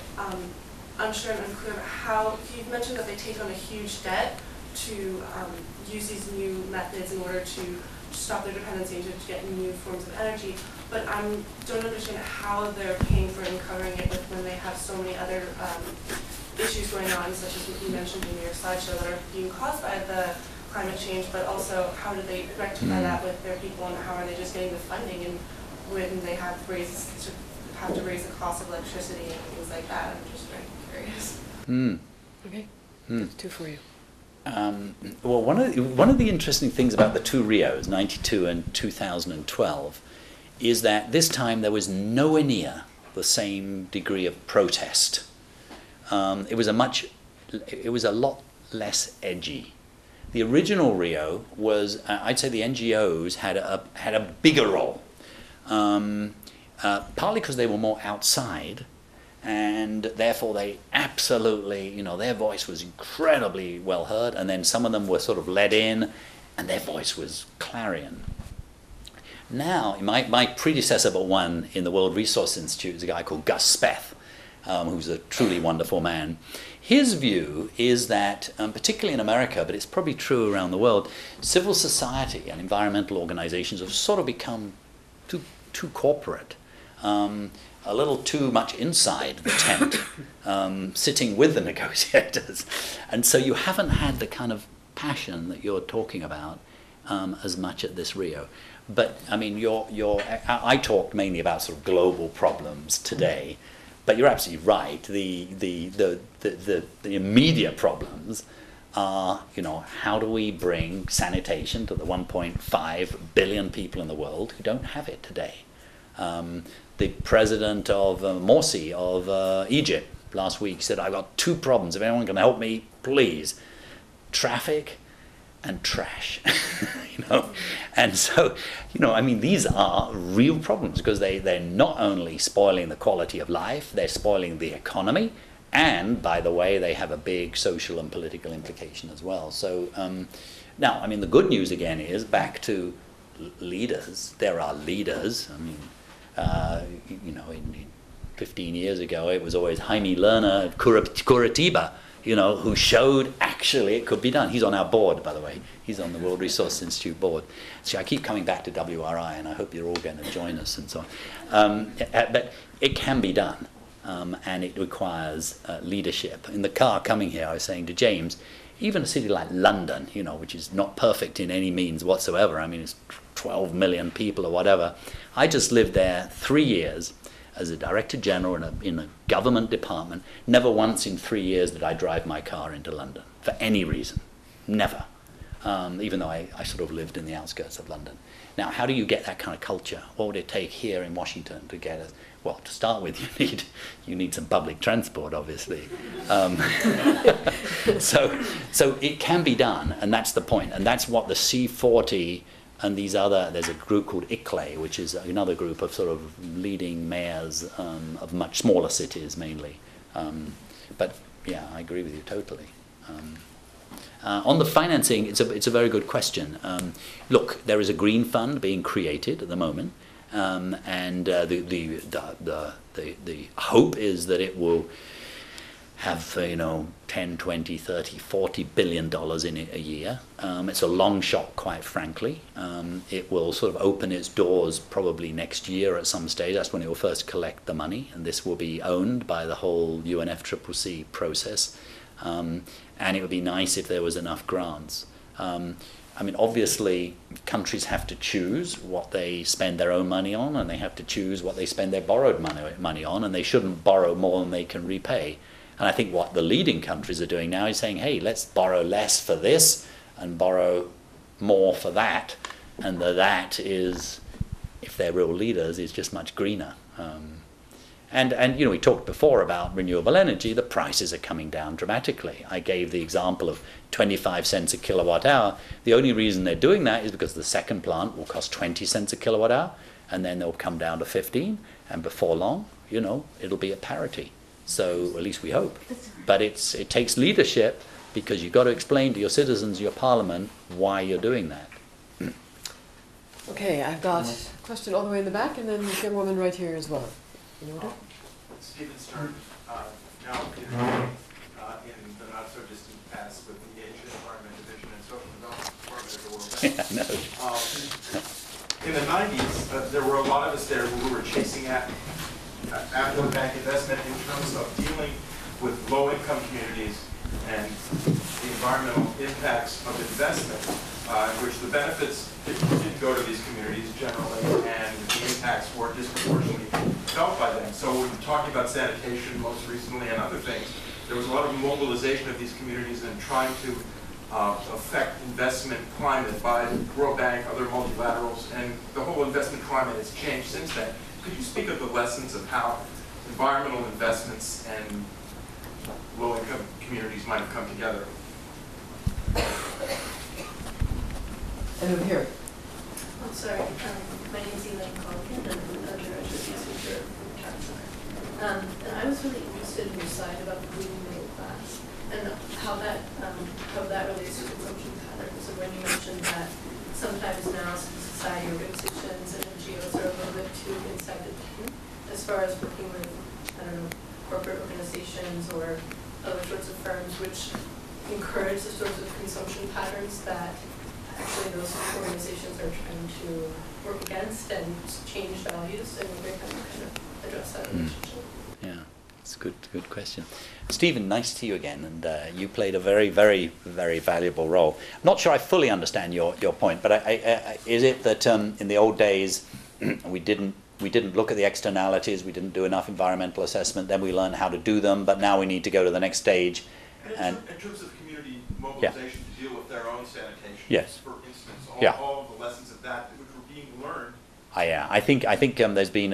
unsure and unclear about how, you've mentioned that they take on a huge debt to use these new methods in order to stop their dependency and to get new forms of energy. But I don't understand how they're paying for and covering it with when they have so many other issues going on, such as what you mentioned in your slideshow, that are being caused by the climate change, but also how do they rectify that with their people, and how are they just getting the funding, and when they have to raise the cost of electricity and things like that. I'm just very curious. Okay, that's 2 for you. Well, one of the interesting things about the 2 Rios, 92 and 2012, is that this time there was nowhere near the same degree of protest. It was a lot less edgy. The original Rio was, I'd say the NGOs had a bigger role, partly because they were more outside, and therefore they absolutely, you know, their voice was incredibly well heard, and then some of them were sort of let in, and their voice was clarion. Now, my predecessor but one in the World Resource Institute is a guy called Gus Speth, who's a truly wonderful man. His view is that, particularly in America, but it's probably true around the world, civil society and environmental organizations have sort of become too corporate, a little too much inside the tent, sitting with the negotiators. And so you haven't had the kind of passion that you're talking about as much at this Rio. But I mean, I talked mainly about sort of global problems today, but you're absolutely right. The immediate problems are, you know, how do we bring sanitation to the 1.5 billion people in the world who don't have it today? The president of Morsi of Egypt last week said, I've got two problems. If anyone can help me, please. Traffic and trash, you know. And so, you know, I mean, these are real problems because they're not only spoiling the quality of life, they're spoiling the economy, and, by the way, they have a big social and political implication as well. So now, I mean, the good news again is back to leaders. There are leaders. I mean, you know, 15 years ago, it was always Jaime Lerner of Curitiba, you know, who showed actually it could be done. He's on our board, by the way. He's on the World Resource Institute board. So I keep coming back to WRI, and I hope you're all going to join us and so on. But it can be done, and it requires leadership. In the car coming here, I was saying to James, even a city like London, you know, which is not perfect in any means whatsoever. I mean, it's 12 million people or whatever. I just lived there 3 years as a director general in a government department. Never once in 3 years did I drive my car into London for any reason. Never. Even though I sort of lived in the outskirts of London. Now, how do you get that kind of culture? What would it take here in Washington to get us? Well, to start with, you need some public transport, obviously. So it can be done, and that's the point. And that's what the C40 and these other, there's a group called ICLE, which is another group of sort of leading mayors of much smaller cities mainly. But yeah, I agree with you totally. On the financing, it's a very good question. Look, there is a green fund being created at the moment, and the hope is that it will have 10, 20, 30, 40 billion dollars in it a year. It's a long shot, quite frankly. It will sort of open its doors probably next year at some stage. That's when it will first collect the money, and this will be owned by the whole UNFCCC process. And it would be nice if there was enough grants. I mean, obviously, countries have to choose what they spend their own money on, and they have to choose what they spend their borrowed money on, and they shouldn't borrow more than they can repay. And I think what the leading countries are doing now is saying, hey, let's borrow less for this and borrow more for that. And that is, if they're real leaders, is just much greener. And we talked before about renewable energy. The prices are coming down dramatically. I gave the example of 25 cents a kilowatt hour. The only reason they're doing that is because the second plant will cost 20 cents a kilowatt hour, and then they'll come down to 15, and before long, it'll be at parity. So at least we hope. But it takes leadership, because you've got to explain to your citizens, your parliament, why you're doing that. Okay, I've got a question all the way in the back, and then this young woman right here as well. In order? Stephen Stern, now in the not-so-distant past with the Asian Environment Division and Social Development Department of the World Bank. Yeah, no. In the 90s, there were a lot of us there who were chasing after bank investment in terms of dealing with low-income communities and the environmental impacts of investment, in which the benefits didn't go to these communities generally, and the impacts were disproportionately felt by them. So when we're talking about sanitation most recently and other things, there was a lot of mobilization of these communities and trying to affect investment climate by the World Bank, other multilaterals, and the whole investment climate has changed since then. Could you speak of the lessons of how environmental investments and low-income communities might come together? And over here. I'm sorry, my name's Elaine Colkin, and I'm an undergraduate researcher from Mortara Center. And I was really interested in your side about the green middle class and how that relates to consumption patterns. So when you mentioned that sometimes now civil society organizations and NGOs are a little bit too inside the tent as far as working with, corporate organizations or other sorts of firms, which encourage the sorts of consumption patterns that actually those organizations are trying to work against and change values, and we're going to kind of address that relationship. Yeah, it's a good question. Stephen, nice to you again, and you played a very, very, very valuable role. I'm not sure I fully understand your point, but is it that in the old days we didn't look at the externalities, we didn't do enough environmental assessment, then we learned how to do them, but now we need to go to the next stage? In terms of community mobilization to deal with their own sanitation, yes, for instance, yeah, all of the lessons of that which were being learned. Yeah, I think there's been,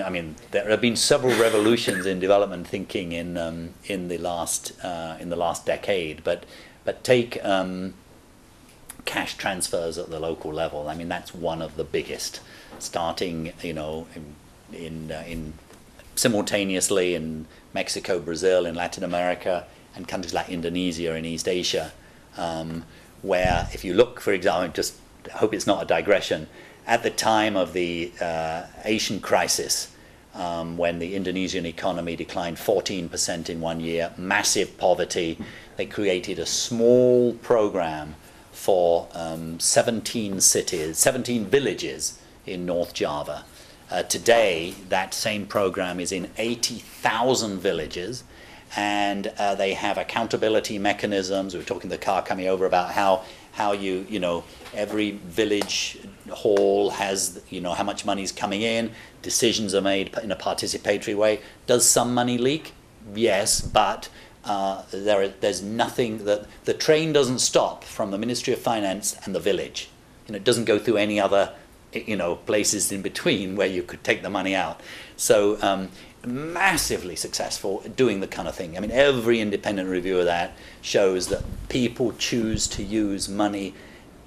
there have been several revolutions in development thinking in the last decade, but take cash transfers at the local level. I mean, that's one of the biggest, starting in simultaneously in Mexico, Brazil, in Latin America, and countries like Indonesia in East Asia, where if you look, for example, just hope it's not a digression, at the time of the Asian crisis, when the Indonesian economy declined 14% in 1 year, massive poverty, they created a small program for 17 villages in North Java. Today, that same program is in 80,000 villages, and they have accountability mechanisms. We were talking to the car coming over about how every village hall has, how much money is coming in, decisions are made in a participatory way. Does some money leak? Yes, but there's nothing, that the train doesn't stop from the Ministry of Finance and the village. It doesn't go through any other places in between where you could take the money out. So massively successful at doing the kind of thing. I mean, every independent review of that shows that people choose to use money,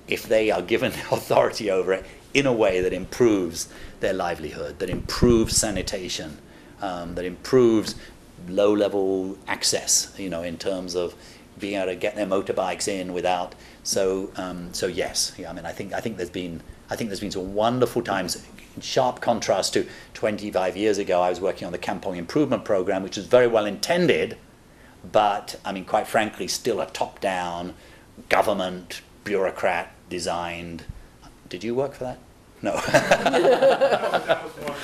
if they are given authority over it, in a way that improves their livelihood, that improves sanitation, that improves low-level access, in terms of being able to get their motorbikes in without. So yes, I mean, I think there's been some wonderful times. In sharp contrast to 25 years ago, I was working on the Kampong Improvement Program, which was very well intended, but I mean, quite frankly, still a top-down government bureaucrat designed. Did you work for that? No. That was one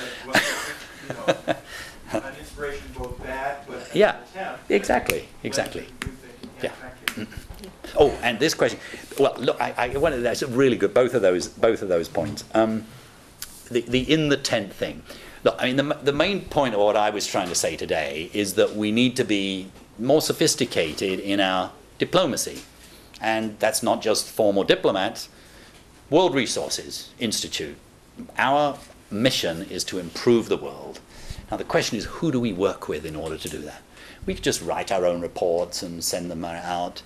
that was, an inspiration, both bad, but yeah, attempt. Exactly. Yeah. Oh, and this question. Well, look, I wanted. That's really good. Both of those points. The in the tent thing. Look, I mean, the main point of what I was trying to say today is that we need to be more sophisticated in our diplomacy, and that's not just formal diplomats. World Resources Institute. Our mission is to improve the world. Now the question is, who do we work with in order to do that? We could just write our own reports and send them out,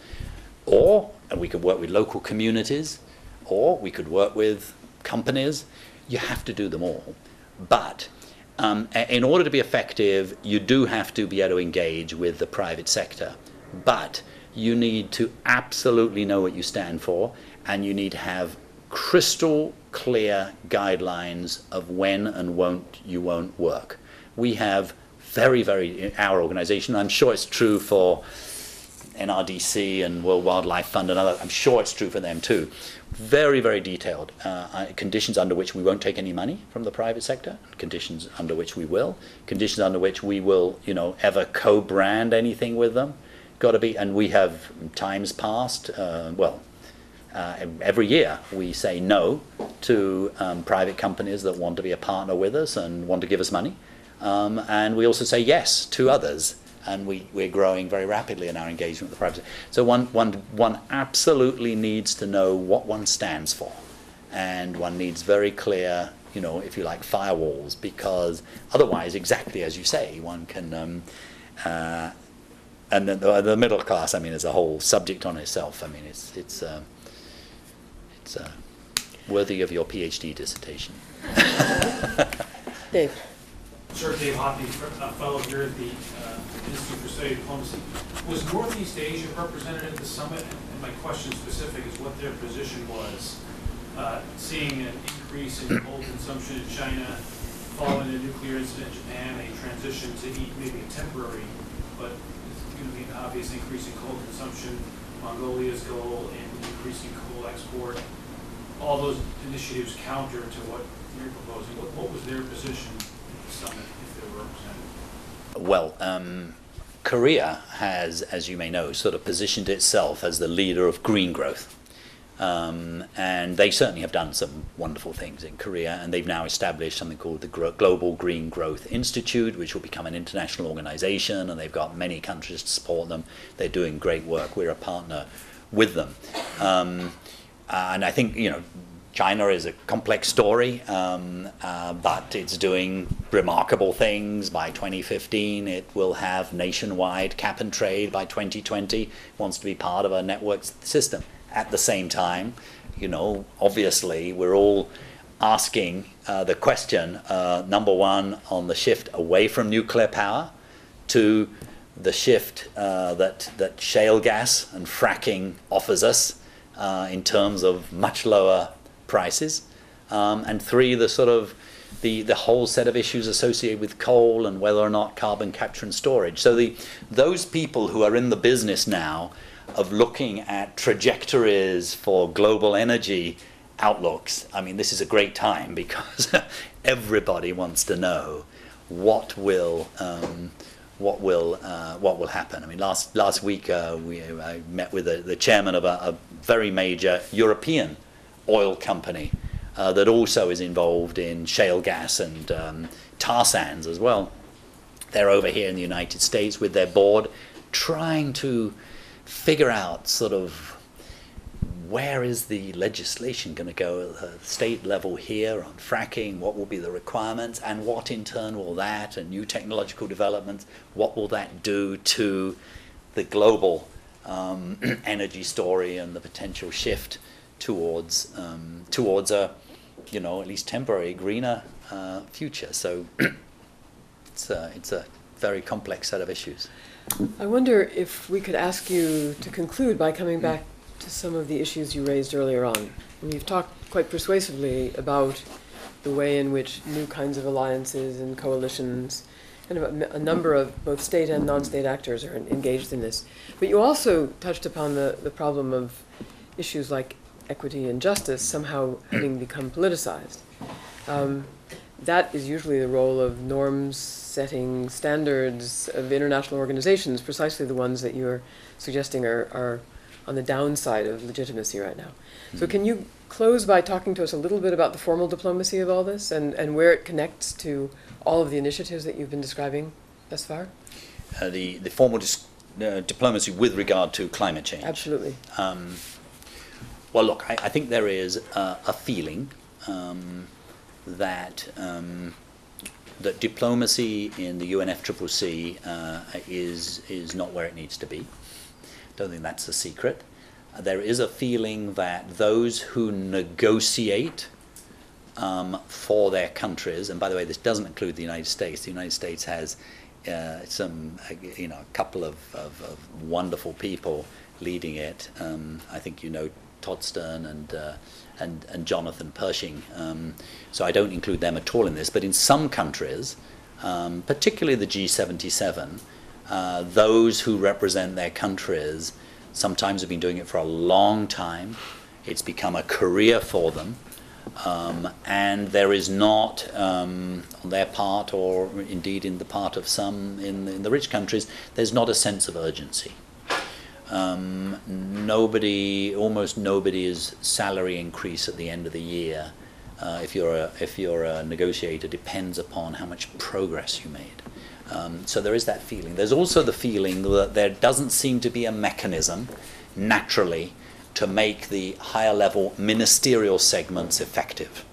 and we could work with local communities, or we could work with companies. You have to do them all. But in order to be effective, you do have to be able to engage with the private sector. But you need to absolutely know what you stand for, and you need to have crystal clear guidelines of when and you won't work. We have our organization, I'm sure it's true for NRDC and World Wildlife Fund and others, I'm sure it's true for them too. Very, very detailed conditions under which we won't take any money from the private sector, conditions under which we will, conditions under which we will, ever co-brand anything with them. Got to be, and we have times past, every year we say no to private companies that want to be a partner with us and want to give us money. And we also say yes to others, and we're growing very rapidly in our engagement with the private sector. So one absolutely needs to know what one stands for, and one needs very clear, if you like, firewalls, because otherwise, exactly as you say, one can. And the middle class, I mean, is a whole subject on itself. I mean, it's worthy of your PhD dissertation. Dave. Sure, Dave Hoppy, a fellow here at the Institute for Study Diplomacy. Was Northeast Asia represented at the summit? And my question specific is what their position was, seeing an increase in coal consumption in China, following a nuclear incident in Japan, a transition to maybe a temporary, but the obvious increase in coal consumption, Mongolia's goal in increasing coal export, all those initiatives counter to what you're proposing. What was their position at the summit, if they were represented? Well, Korea has, as you may know, sort of positioned itself as the leader of green growth. And they certainly have done some wonderful things in Korea, and they've now established something called the Global Green Growth Institute, which will become an international organization, and they've got many countries to support them. They're doing great work. We're a partner with them. And I think, China is a complex story, but it's doing remarkable things. By 2015, it will have nationwide cap and trade. By 2020, it wants to be part of a network system. At the same time, obviously, we're all asking the question, number one, on the shift away from nuclear power to the shift that shale gas and fracking offers us in terms of much lower prices, and three, the sort of the whole set of issues associated with coal and whether or not carbon capture and storage. So those people who are in the business now of looking at trajectories for global energy outlooks, I mean, this is a great time because everybody wants to know what will happen. I mean, last week I met with the chairman of a very major European oil company that also is involved in shale gas and tar sands as well. They're over here in the United States with their board trying to figure out sort of where is the legislation going to go at the state level here on fracking, what will be the requirements, and what in turn will that, and new technological developments, what will that do to the global energy story and the potential shift towards a, at least temporary, greener future. So it's a very complex set of issues. I wonder if we could ask you to conclude by coming back to some of the issues you raised earlier on. And you've talked quite persuasively about the way in which new kinds of alliances and coalitions, and a number of both state and non-state actors are engaged in this. But you also touched upon the problem of issues like equity and justice somehow having become politicized. That is usually the role of norms setting standards of international organizations, precisely the ones that you're suggesting are on the downside of legitimacy right now. So can you close by talking to us a little bit about the formal diplomacy of all this and where it connects to all of the initiatives that you've been describing thus far? The formal diplomacy with regard to climate change. Absolutely. Well, look, I think there is a feeling that diplomacy in the UNFCCC is not where it needs to be. Don't think that's a secret. There is a feeling that those who negotiate for their countries, and by the way, this doesn't include the United States. The United States has a couple of wonderful people leading it. I think Todd Stern and Jonathan Pershing. So I don't include them at all in this. But in some countries, particularly the G77, those who represent their countries sometimes have been doing it for a long time. It's become a career for them. And there is not, on their part, or indeed in the part of some in the rich countries, there's not a sense of urgency. Almost nobody's salary increase at the end of the year, if you're a negotiator, depends upon how much progress you made. So there is that feeling. There's also the feeling that there doesn't seem to be a mechanism naturally to make the higher level ministerial segments effective.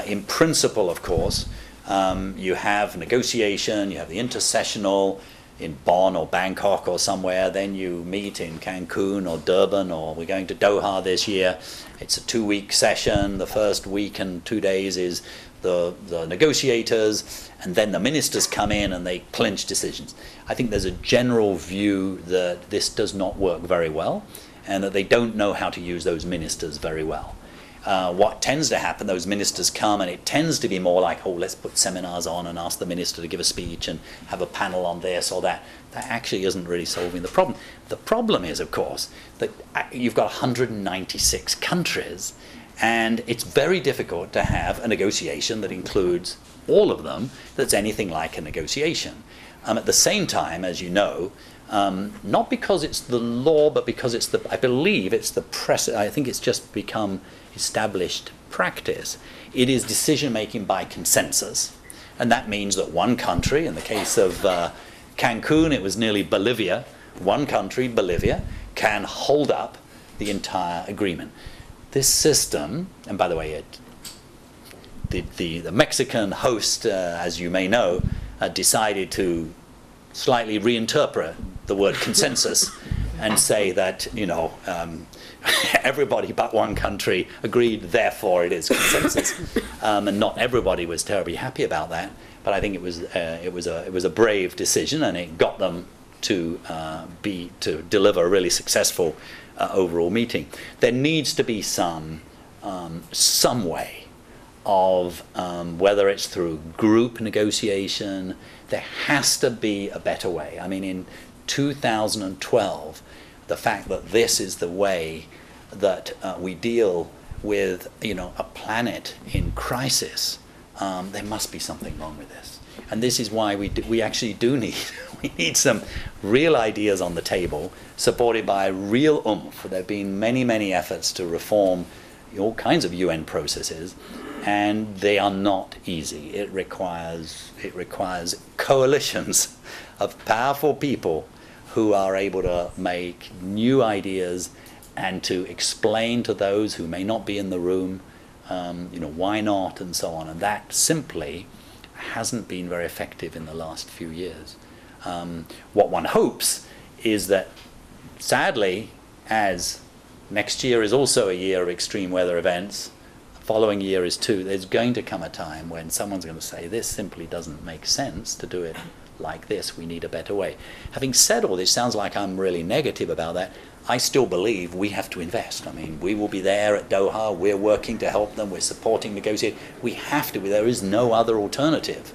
In principle, of course, you have negotiation, you have the intersessional in Bonn or Bangkok or somewhere, then you meet in Cancun or Durban, or we're going to Doha this year. It's a 2-week session. The first week and 2 days is the negotiators, and then the ministers come in and they clinch decisions. I think there's a general view that this does not work very well, and that they don't know how to use those ministers very well. what tends to happen, those ministers come and it tends to be more like, oh, let's put seminars on and ask the minister to give a speech and have a panel on this or that. That actually isn't really solving the problem. The problem is, of course, that you've got 196 countries, and it's very difficult to have a negotiation that includes all of them that's anything like a negotiation. At the same time, as you know, not because it's the law, but because it's I believe it's the I think it's just become established practice. It is decision making by consensus, and that means that one country, in the case of Cancun, it was nearly Bolivia, one country, Bolivia, can hold up the entire agreement. This system, and by the way, the Mexican host, as you may know, decided to slightly reinterpret the word consensus and say that, you know, everybody but one country agreed, therefore it is consensus. And not everybody was terribly happy about that, but I think it was a brave decision, and it got them to deliver a really successful overall meeting. There needs to be some way of whether it's through group negotiation. There has to be a better way. I mean, in 2012, the fact that this is the way that we deal with, you know, a planet in crisis, there must be something wrong with this. And this is why we actually do need we need some real ideas on the table, supported by real oomph. There have been many efforts to reform all kinds of UN processes, and they are not easy. It requires coalitions of powerful people who are able to make new ideas and to explain to those who may not be in the room, you know, why not, and so on. And that simply hasn't been very effective in the last few years. What one hopes is that, sadly, as next year is also a year of extreme weather events, the following year is too, there's going to come a time when someone's going to say, this simply doesn't make sense to do it like this, we need a better way. Having said all this, sounds like I'm really negative about that. I still believe we have to invest. I mean, we will be there at Doha, we're working to help them, we're supporting negotiate. We have to, there is no other alternative.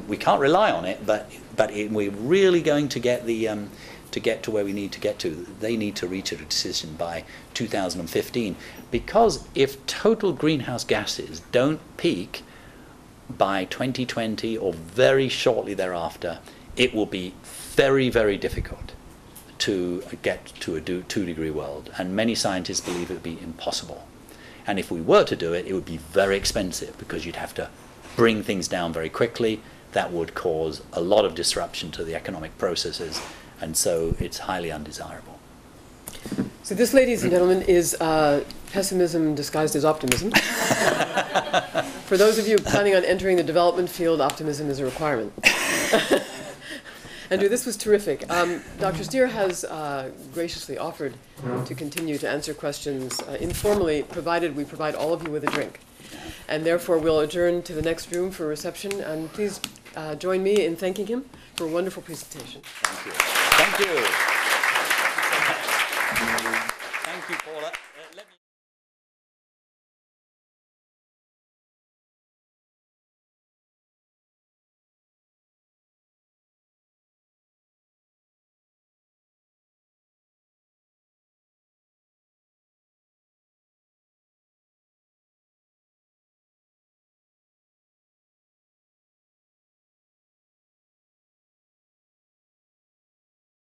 We can't rely on it, but we're really going to get to where we need to get to. They need to reach a decision by 2015, because if total greenhouse gases don't peak by 2020 or very shortly thereafter, it will be very difficult to get to a 2-degree world, and many scientists believe it would be impossible. And if we were to do it, it would be very expensive, because you'd have to bring things down very quickly. That would cause a lot of disruption to the economic processes, and so it's highly undesirable. So this, ladies and gentlemen, is pessimism disguised as optimism. For those of you planning on entering the development field, optimism is a requirement. Andrew, this was terrific. Dr. Stier has graciously offered to continue to answer questions informally, provided we provide all of you with a drink. And therefore, we'll adjourn to the next room for reception. And please join me in thanking him for a wonderful presentation. Thank you. Thank you. Thank you, Paula.